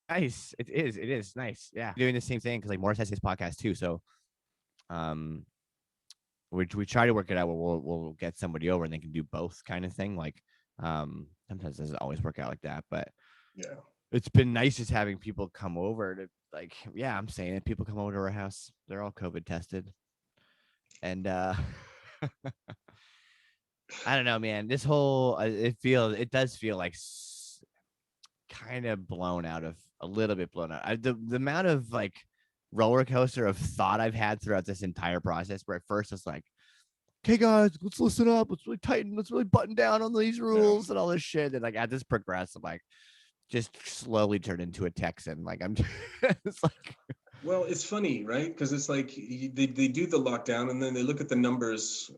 Speaker 2: nice. It is. It is nice. Yeah. Doing the same thing because like Morris has his podcast too. So um we try to work it out where we'll get somebody over and they can do both kind of thing. Like sometimes it doesn't always work out like that, but
Speaker 1: Yeah.
Speaker 2: it's been nice just having people come over to like, yeah, I'm saying it. People come over to our house. They're all COVID tested. And I don't know, man. This whole it does feel like kind of blown out of a little bit blown out. The amount of like roller coaster of thought I've had throughout this entire process, where at first it's like, okay, guys, let's listen up. Let's really tighten. Let's really button down on these rules and all this shit. And like as this progressed, I'm like, just slowly turned into a Texan. Like I'm it's like,
Speaker 1: Well, it's funny, right? Because it's like they do the lockdown and then they look at the numbers,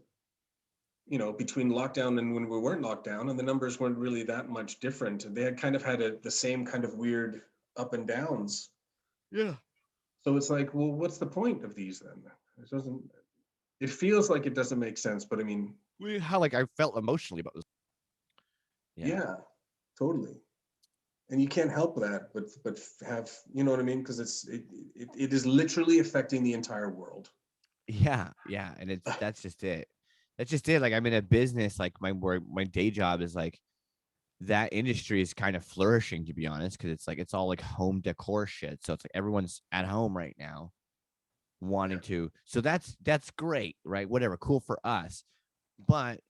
Speaker 1: between lockdown and when we weren't locked down, and the numbers weren't really that much different. They had kind of had the same kind of weird up and downs.
Speaker 2: yeah.
Speaker 1: So it's like, well, what's the point of these then? It doesn't. It feels like it doesn't make sense, but I mean,
Speaker 2: How like I felt emotionally about this.
Speaker 1: yeah, totally. And you can't help that, but have, you know what I mean? Because it is literally affecting the entire world.
Speaker 2: Yeah, and that's just it. That's just it. Like I'm in a business, like my day job is like that industry is kind of flourishing, to be honest, because it's like it's all like home decor shit. So it's like everyone's at home right now wanting to. So that's great, right? Whatever, cool for us. But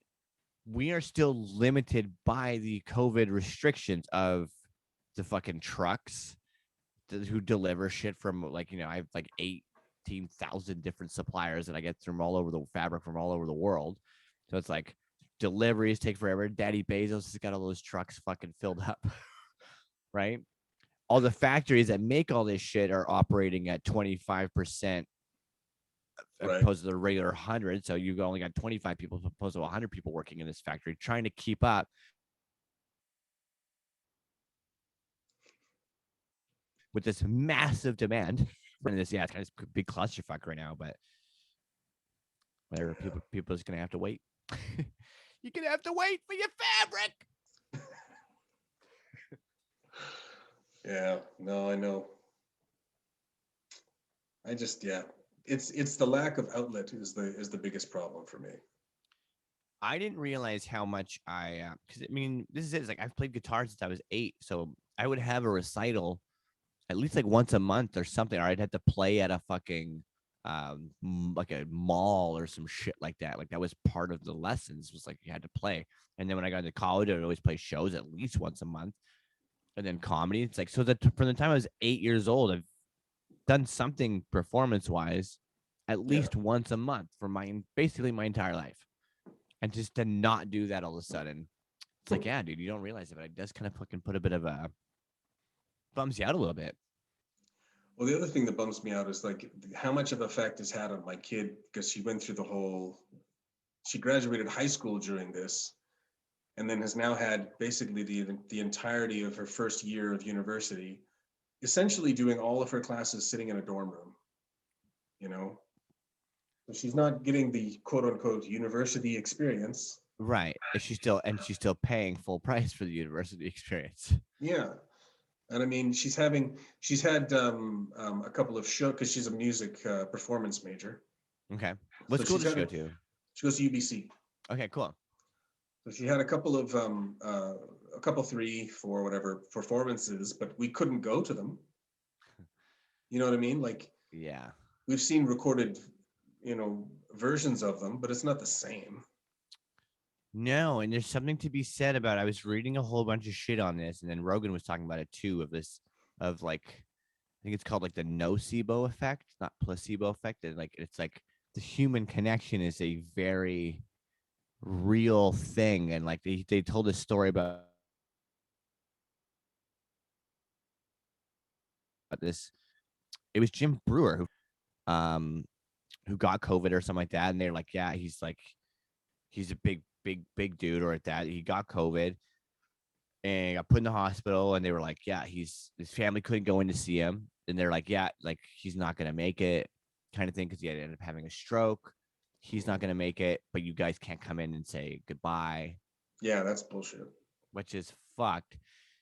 Speaker 2: we are still limited by the COVID restrictions of the fucking trucks who deliver shit from like, I have like 18,000 different suppliers that I get from all over the fabric from all over the world. So it's like deliveries take forever. Daddy Bezos has got all those trucks fucking filled up, right? All the factories that make all this shit are operating at 25%
Speaker 1: Right.
Speaker 2: opposed to the regular 100. So you've only got 25 people opposed to 100 people working in this factory trying to keep up with this massive demand. And this, yeah, it's kind of a big clusterfuck right now, but whatever. People just gonna have to wait. You're gonna have to wait for your fabric.
Speaker 1: Yeah, no, I know. I just, yeah, it's the lack of outlet is the biggest problem for me.
Speaker 2: I didn't realize how much because I mean, this is it. It's like I've played guitar since I was 8, so I would have a recital at least like once a month or something, or I'd have to play at a fucking like a mall or some shit like that. Like that was part of the lessons, was like you had to play. And then when I got into college, I'd always play shows at least once a month. And then comedy, it's like, so that from the time I was 8 years old, I've done something performance wise at
Speaker 1: Yeah.
Speaker 2: least once a month for basically my entire life. And just to not do that all of a sudden, it's like, yeah, dude, you don't realize it, but it does kind of fucking put a bit of a bums you out a little bit.
Speaker 1: Well, the other thing that bums me out is like how much of effect it's had on my kid, because she went through she graduated high school during this, and then has now had basically the entirety of her first year of university, essentially doing all of her classes sitting in a dorm room, you know? So she's not getting the quote unquote university experience.
Speaker 2: Right. She's still paying full price for the university experience.
Speaker 1: Yeah. And I mean, she's had a couple of shows, because she's a music performance major.
Speaker 2: Okay. What
Speaker 1: So
Speaker 2: school
Speaker 1: she's
Speaker 2: does she
Speaker 1: had
Speaker 2: go to?
Speaker 1: She goes to UBC.
Speaker 2: Okay, cool.
Speaker 1: So she had a couple of a couple 3, 4, whatever performances, but we couldn't go to them. You know what I mean? Like
Speaker 2: Yeah.
Speaker 1: we've seen recorded, versions of them, but it's not the same.
Speaker 2: No, and there's something to be said about. I was reading a whole bunch of shit on this, and then Rogan was talking about it too. Of like, I think it's called like the nocebo effect, not placebo effect. And like, it's like the human connection is a very real thing. And like, they told a story about this. It was Jim Brewer who got COVID or something like that, and they're like, yeah, he's a big dude, or at that he got COVID and got put in the hospital, and they were like, yeah, his family couldn't go in to see him, and they're like, yeah, like he's not gonna make it, kind of thing, because he had ended up having a stroke. He's not gonna make it, but you guys can't come in and say goodbye,
Speaker 1: Yeah, that's bullshit.
Speaker 2: which is fucked.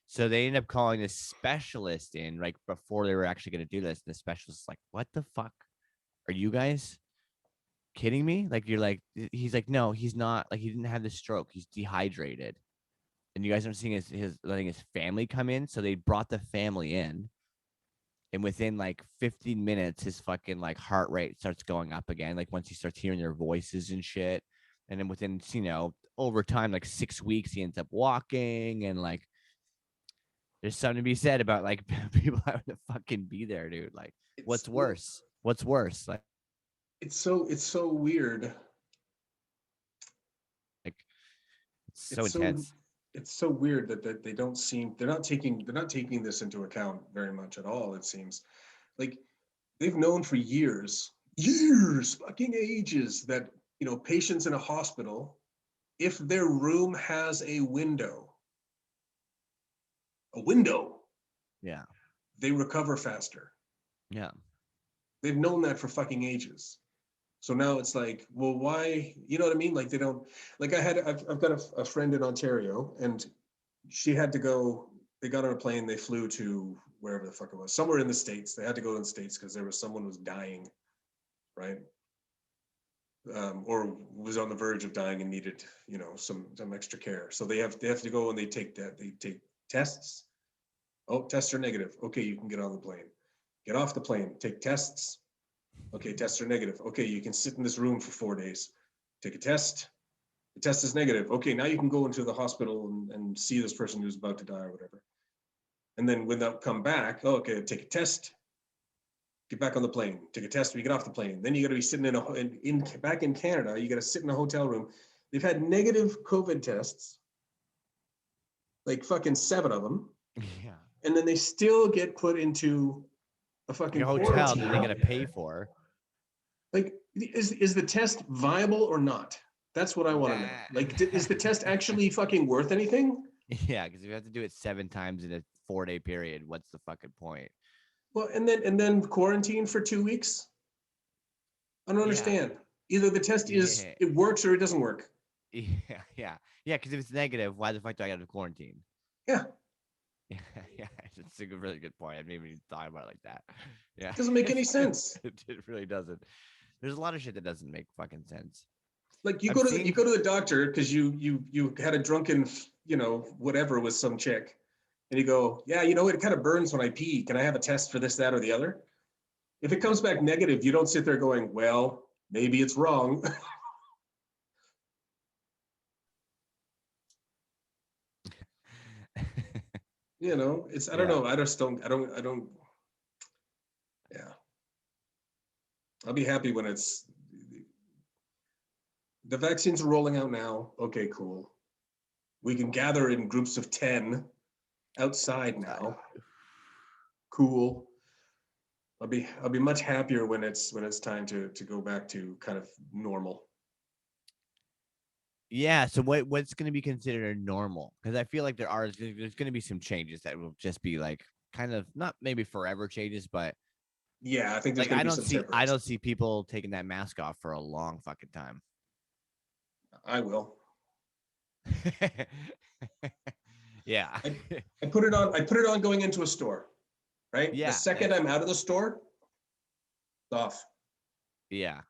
Speaker 2: So they ended up calling this specialist in right before they were actually gonna do this. And the specialist is like, what the fuck? Are you guys kidding me? Like, you're like, he's like, no, he's not. Like, he didn't have the stroke. He's dehydrated. And you guys aren't seeing his letting his family come in. So they brought the family in. And within like 15 minutes, his fucking like heart rate starts going up again. Like once he starts hearing their voices and shit. And then within, over time, like 6 weeks, he ends up walking. And like, there's something to be said about like people having to fucking be there, dude. Like,
Speaker 1: It's
Speaker 2: what's worse? What's worse? Like,
Speaker 1: it's so weird.
Speaker 2: it's so
Speaker 1: It's so
Speaker 2: intense.
Speaker 1: it's so weird that they don't seem they're not taking this into account very much at all, it seems. Like they've known for years, fucking ages, that patients in a hospital, if their room has a window,
Speaker 2: Yeah.
Speaker 1: they recover faster.
Speaker 2: Yeah.
Speaker 1: They've known that for fucking ages. So now it's like, well, why? You know what I mean? Like they don't. Like I've got a friend in Ontario, and she had to go. They got on a plane. They flew to wherever the fuck it was, somewhere in the States. They had to go to the States because there was someone who was dying, right? Or was on the verge of dying and needed, some extra care. So they have to go and they take tests. Oh, tests are negative. Okay, you can get on the plane. Get off the plane. Take tests. Okay, tests are negative. Okay, you can sit in this room for 4 days. Take a test. The test is negative. Okay, now you can go into the hospital and see this person who's about to die or whatever. And then when they'll come back, oh, okay, take a test. Get back on the plane. Take a test when you get off the plane. Then you got to be sitting back in Canada. You got to sit in a hotel room. They've had negative COVID tests, like fucking 7 of them,
Speaker 2: Yeah.
Speaker 1: and then they still get put into a fucking
Speaker 2: Your hotel that they're
Speaker 1: quarantine.
Speaker 2: gonna pay for.
Speaker 1: Like, is the test viable or not? That's what I want to know. Like, is the test actually fucking worth anything?
Speaker 2: Yeah, because if you have to do it 7 times in a 4-day period, what's the fucking point?
Speaker 1: Well, and then quarantine for 2 weeks. I don't
Speaker 2: Yeah.
Speaker 1: understand. Either the test
Speaker 2: Yeah.
Speaker 1: it works or it doesn't work.
Speaker 2: Yeah. Yeah. Yeah. Because if it's negative, why the fuck do I got to quarantine?
Speaker 1: Yeah,
Speaker 2: Yeah. Yeah. It's a really good point. I didn't even thought about it like that. Yeah.
Speaker 1: it doesn't make any sense.
Speaker 2: It really doesn't. There's a lot of shit that doesn't make fucking sense.
Speaker 1: Like you
Speaker 2: I've
Speaker 1: go to
Speaker 2: seen.
Speaker 1: the doctor because you had a drunken whatever with some chick, and you go, yeah, it kind of burns when I pee. Can I have a test for this, that, or the other? If it comes back negative, you don't sit there going, well, maybe it's wrong. It's I don't
Speaker 2: Yeah.
Speaker 1: know. I don't. Yeah, I'll be happy when the vaccines are rolling out now. Okay, cool. We can gather in groups of 10 outside now. Cool. I'll be much happier when it's time to go back to kind of normal.
Speaker 2: Yeah. So what's going to be considered normal? Because I feel like there's going to be some changes that will just be like kind of not maybe forever changes, but
Speaker 1: Yeah, I think there's
Speaker 2: like
Speaker 1: going to be some
Speaker 2: I
Speaker 1: temporary.
Speaker 2: don't see people taking that mask off for a long fucking time.
Speaker 1: I will.
Speaker 2: Yeah.
Speaker 1: I put it on. I put it on going into a store. Right. The
Speaker 2: Yeah.
Speaker 1: second I'm out of the store, it's off.
Speaker 2: Yeah.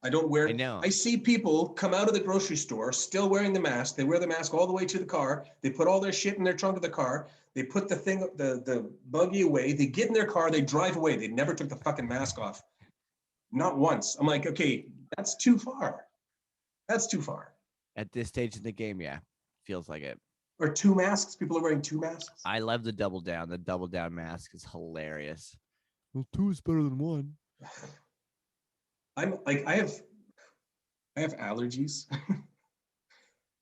Speaker 1: I don't wear
Speaker 2: I
Speaker 1: it.
Speaker 2: know.
Speaker 1: I see people come out of the grocery store still wearing the mask. They wear the mask all the way to the car. They put all their shit in their trunk of the car. They put the buggy away. They get in their car. They drive away. They never took the fucking mask off. Not once. I'm like, okay, that's too far. That's too far.
Speaker 2: At this stage in the game, yeah, feels like it.
Speaker 1: Or two masks. People are wearing two masks.
Speaker 2: I love the double down. The double down mask is hilarious. Well, two is better than one.
Speaker 1: I'm like, I have allergies.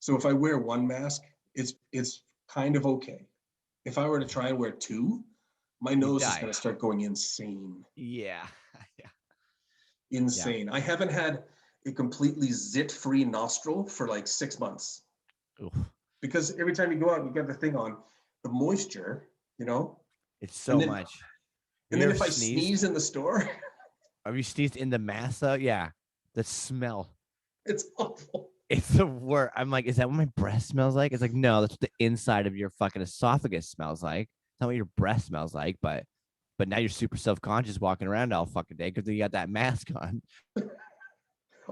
Speaker 1: So if I wear one mask, it's kind of okay. If I were to try and wear two, my nose is going to start going insane.
Speaker 2: Yeah. Yeah.
Speaker 1: Insane. Yeah. I haven't had a completely zit-free nostril for like 6 months.
Speaker 2: Oof.
Speaker 1: Because every time you go out, you got the thing on, the moisture, you know?
Speaker 2: It's so much.
Speaker 1: And then if I sneeze in the store.
Speaker 2: Have you sneezed in the mask though? Yeah. The smell.
Speaker 1: It's awful.
Speaker 2: It's the worst. I'm like, is that what my breath smells like? It's like, no, that's what the inside of your fucking esophagus smells like. It's not what your breath smells like, but now you're super self-conscious walking around all fucking day because you got that mask on.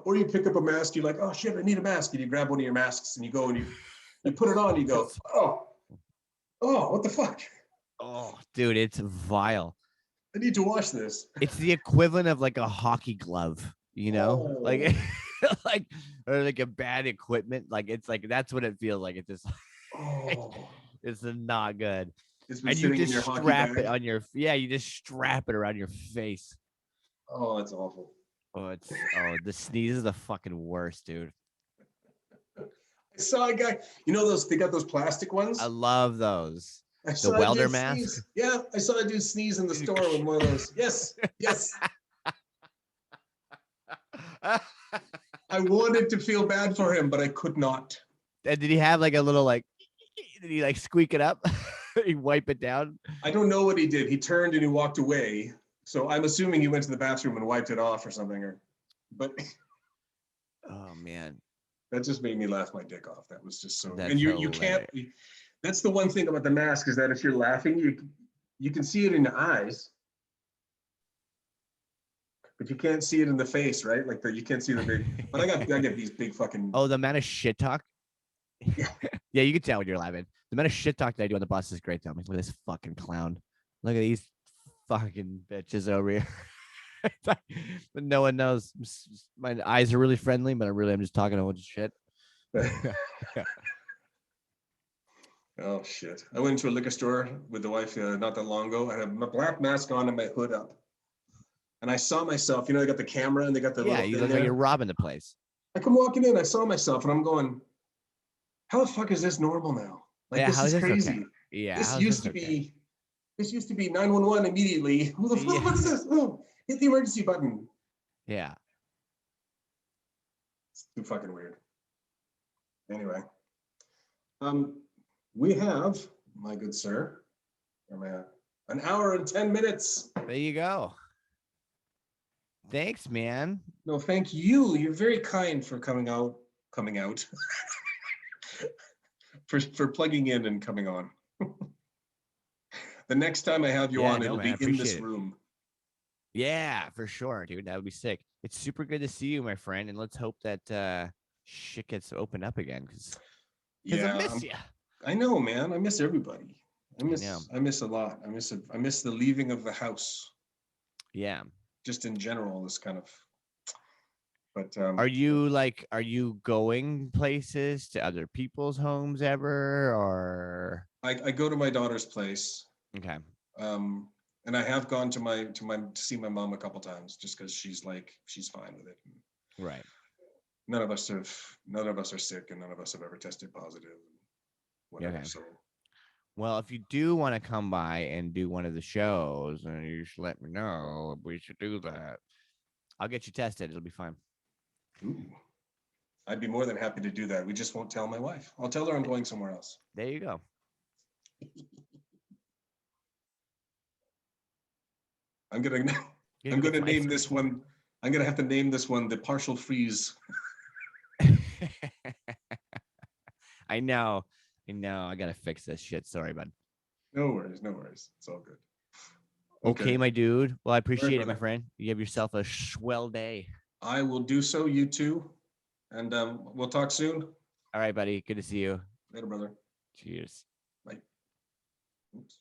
Speaker 1: Or you pick up a mask, you're like, oh shit, I need a mask. And you grab one of your masks and you go and you put it on, and you go, oh, what the fuck?
Speaker 2: Oh, dude, it's vile.
Speaker 1: I need to wash this.
Speaker 2: It's the equivalent of like a hockey glove, you know?
Speaker 1: Oh.
Speaker 2: Like or like a bad equipment. Like it's like that's what it feels like. It's just it's not good.
Speaker 1: And you just
Speaker 2: strap it on your you just strap it around your face.
Speaker 1: Oh, that's awful.
Speaker 2: The sneeze is the fucking worst, dude.
Speaker 1: I saw a guy, you know they got those plastic ones?
Speaker 2: I love those. The welder mask?
Speaker 1: Yeah, I saw a dude sneeze in the store with one of those. Yes. I wanted to feel bad for him, but I could not.
Speaker 2: And did he have like a little did he like squeak it up? He wipe it down?
Speaker 1: I don't know what he did. He turned and he walked away. So I'm assuming he went to the bathroom and wiped it off or something. But
Speaker 2: oh man,
Speaker 1: that just made me laugh my dick off. That was just so.
Speaker 2: That's
Speaker 1: and you can't. That's the one thing about the mask is that if you're laughing, you can see it in the eyes, but you can't see it in the face, right? Like you can't see the big. But I get these big fucking.
Speaker 2: Oh, the amount of shit talk. Yeah, you can tell when you're laughing. The amount of shit talk that I do on the bus is great though. I'm like, look at this fucking clown. Look at these fucking bitches over here. But no one knows. My eyes are really friendly, but I'm just talking a bunch of shit.
Speaker 1: Oh shit! I went to a liquor store with the wife not that long ago. I had my black mask on and my hood up, and I saw myself. You know, they got the camera and they got the
Speaker 2: you look like you're robbing the place.
Speaker 1: I come walking in. I saw myself, and I'm going, "How the fuck is this normal now? Like this is crazy."
Speaker 2: Okay? Yeah,
Speaker 1: this used to be 911 immediately. Who the fuck is this? Oh, hit the emergency button.
Speaker 2: Yeah,
Speaker 1: it's too fucking weird. Anyway, we have, my good sir, where am I at? An hour and 10 minutes.
Speaker 2: There you go. Thanks, man.
Speaker 1: No, thank you. You're very kind for coming out, for plugging in and coming on. The next time I have you on, it'll be in this room.
Speaker 2: Yeah, for sure, dude. That would be sick. It's super good to see you, my friend, and let's hope that shit gets opened up again because I miss you.
Speaker 1: I know, man. I miss everybody. I miss a lot. I miss the leaving of the house.
Speaker 2: Yeah.
Speaker 1: Just in general, this kind of. But
Speaker 2: are you going places to other people's homes ever, or?
Speaker 1: I go to my daughter's place.
Speaker 2: Okay.
Speaker 1: And I have gone to see my mom a couple times just because she's fine with it.
Speaker 2: Right.
Speaker 1: None of us are sick, and none of us have ever tested positive. Whatever. Okay. So.
Speaker 2: Well, if you do want to come by and do one of the shows, you should let me know. We should do that. I'll get you tested. It'll be fine.
Speaker 1: Ooh. I'd be more than happy to do that. We just won't tell my wife. I'll tell her I'm going somewhere else.
Speaker 2: There you go.
Speaker 1: I'm gonna name this one. I'm gonna have to name this one the partial freeze.
Speaker 2: I know. I gotta fix this shit. Sorry, bud.
Speaker 1: No worries. It's all good.
Speaker 2: Okay, my dude. Well, I appreciate it, my friend. You have yourself a swell day.
Speaker 1: I will do so. You too. And we'll talk soon.
Speaker 2: All right, buddy. Good to see you.
Speaker 1: Later, brother.
Speaker 2: Cheers.
Speaker 1: Bye. Oops.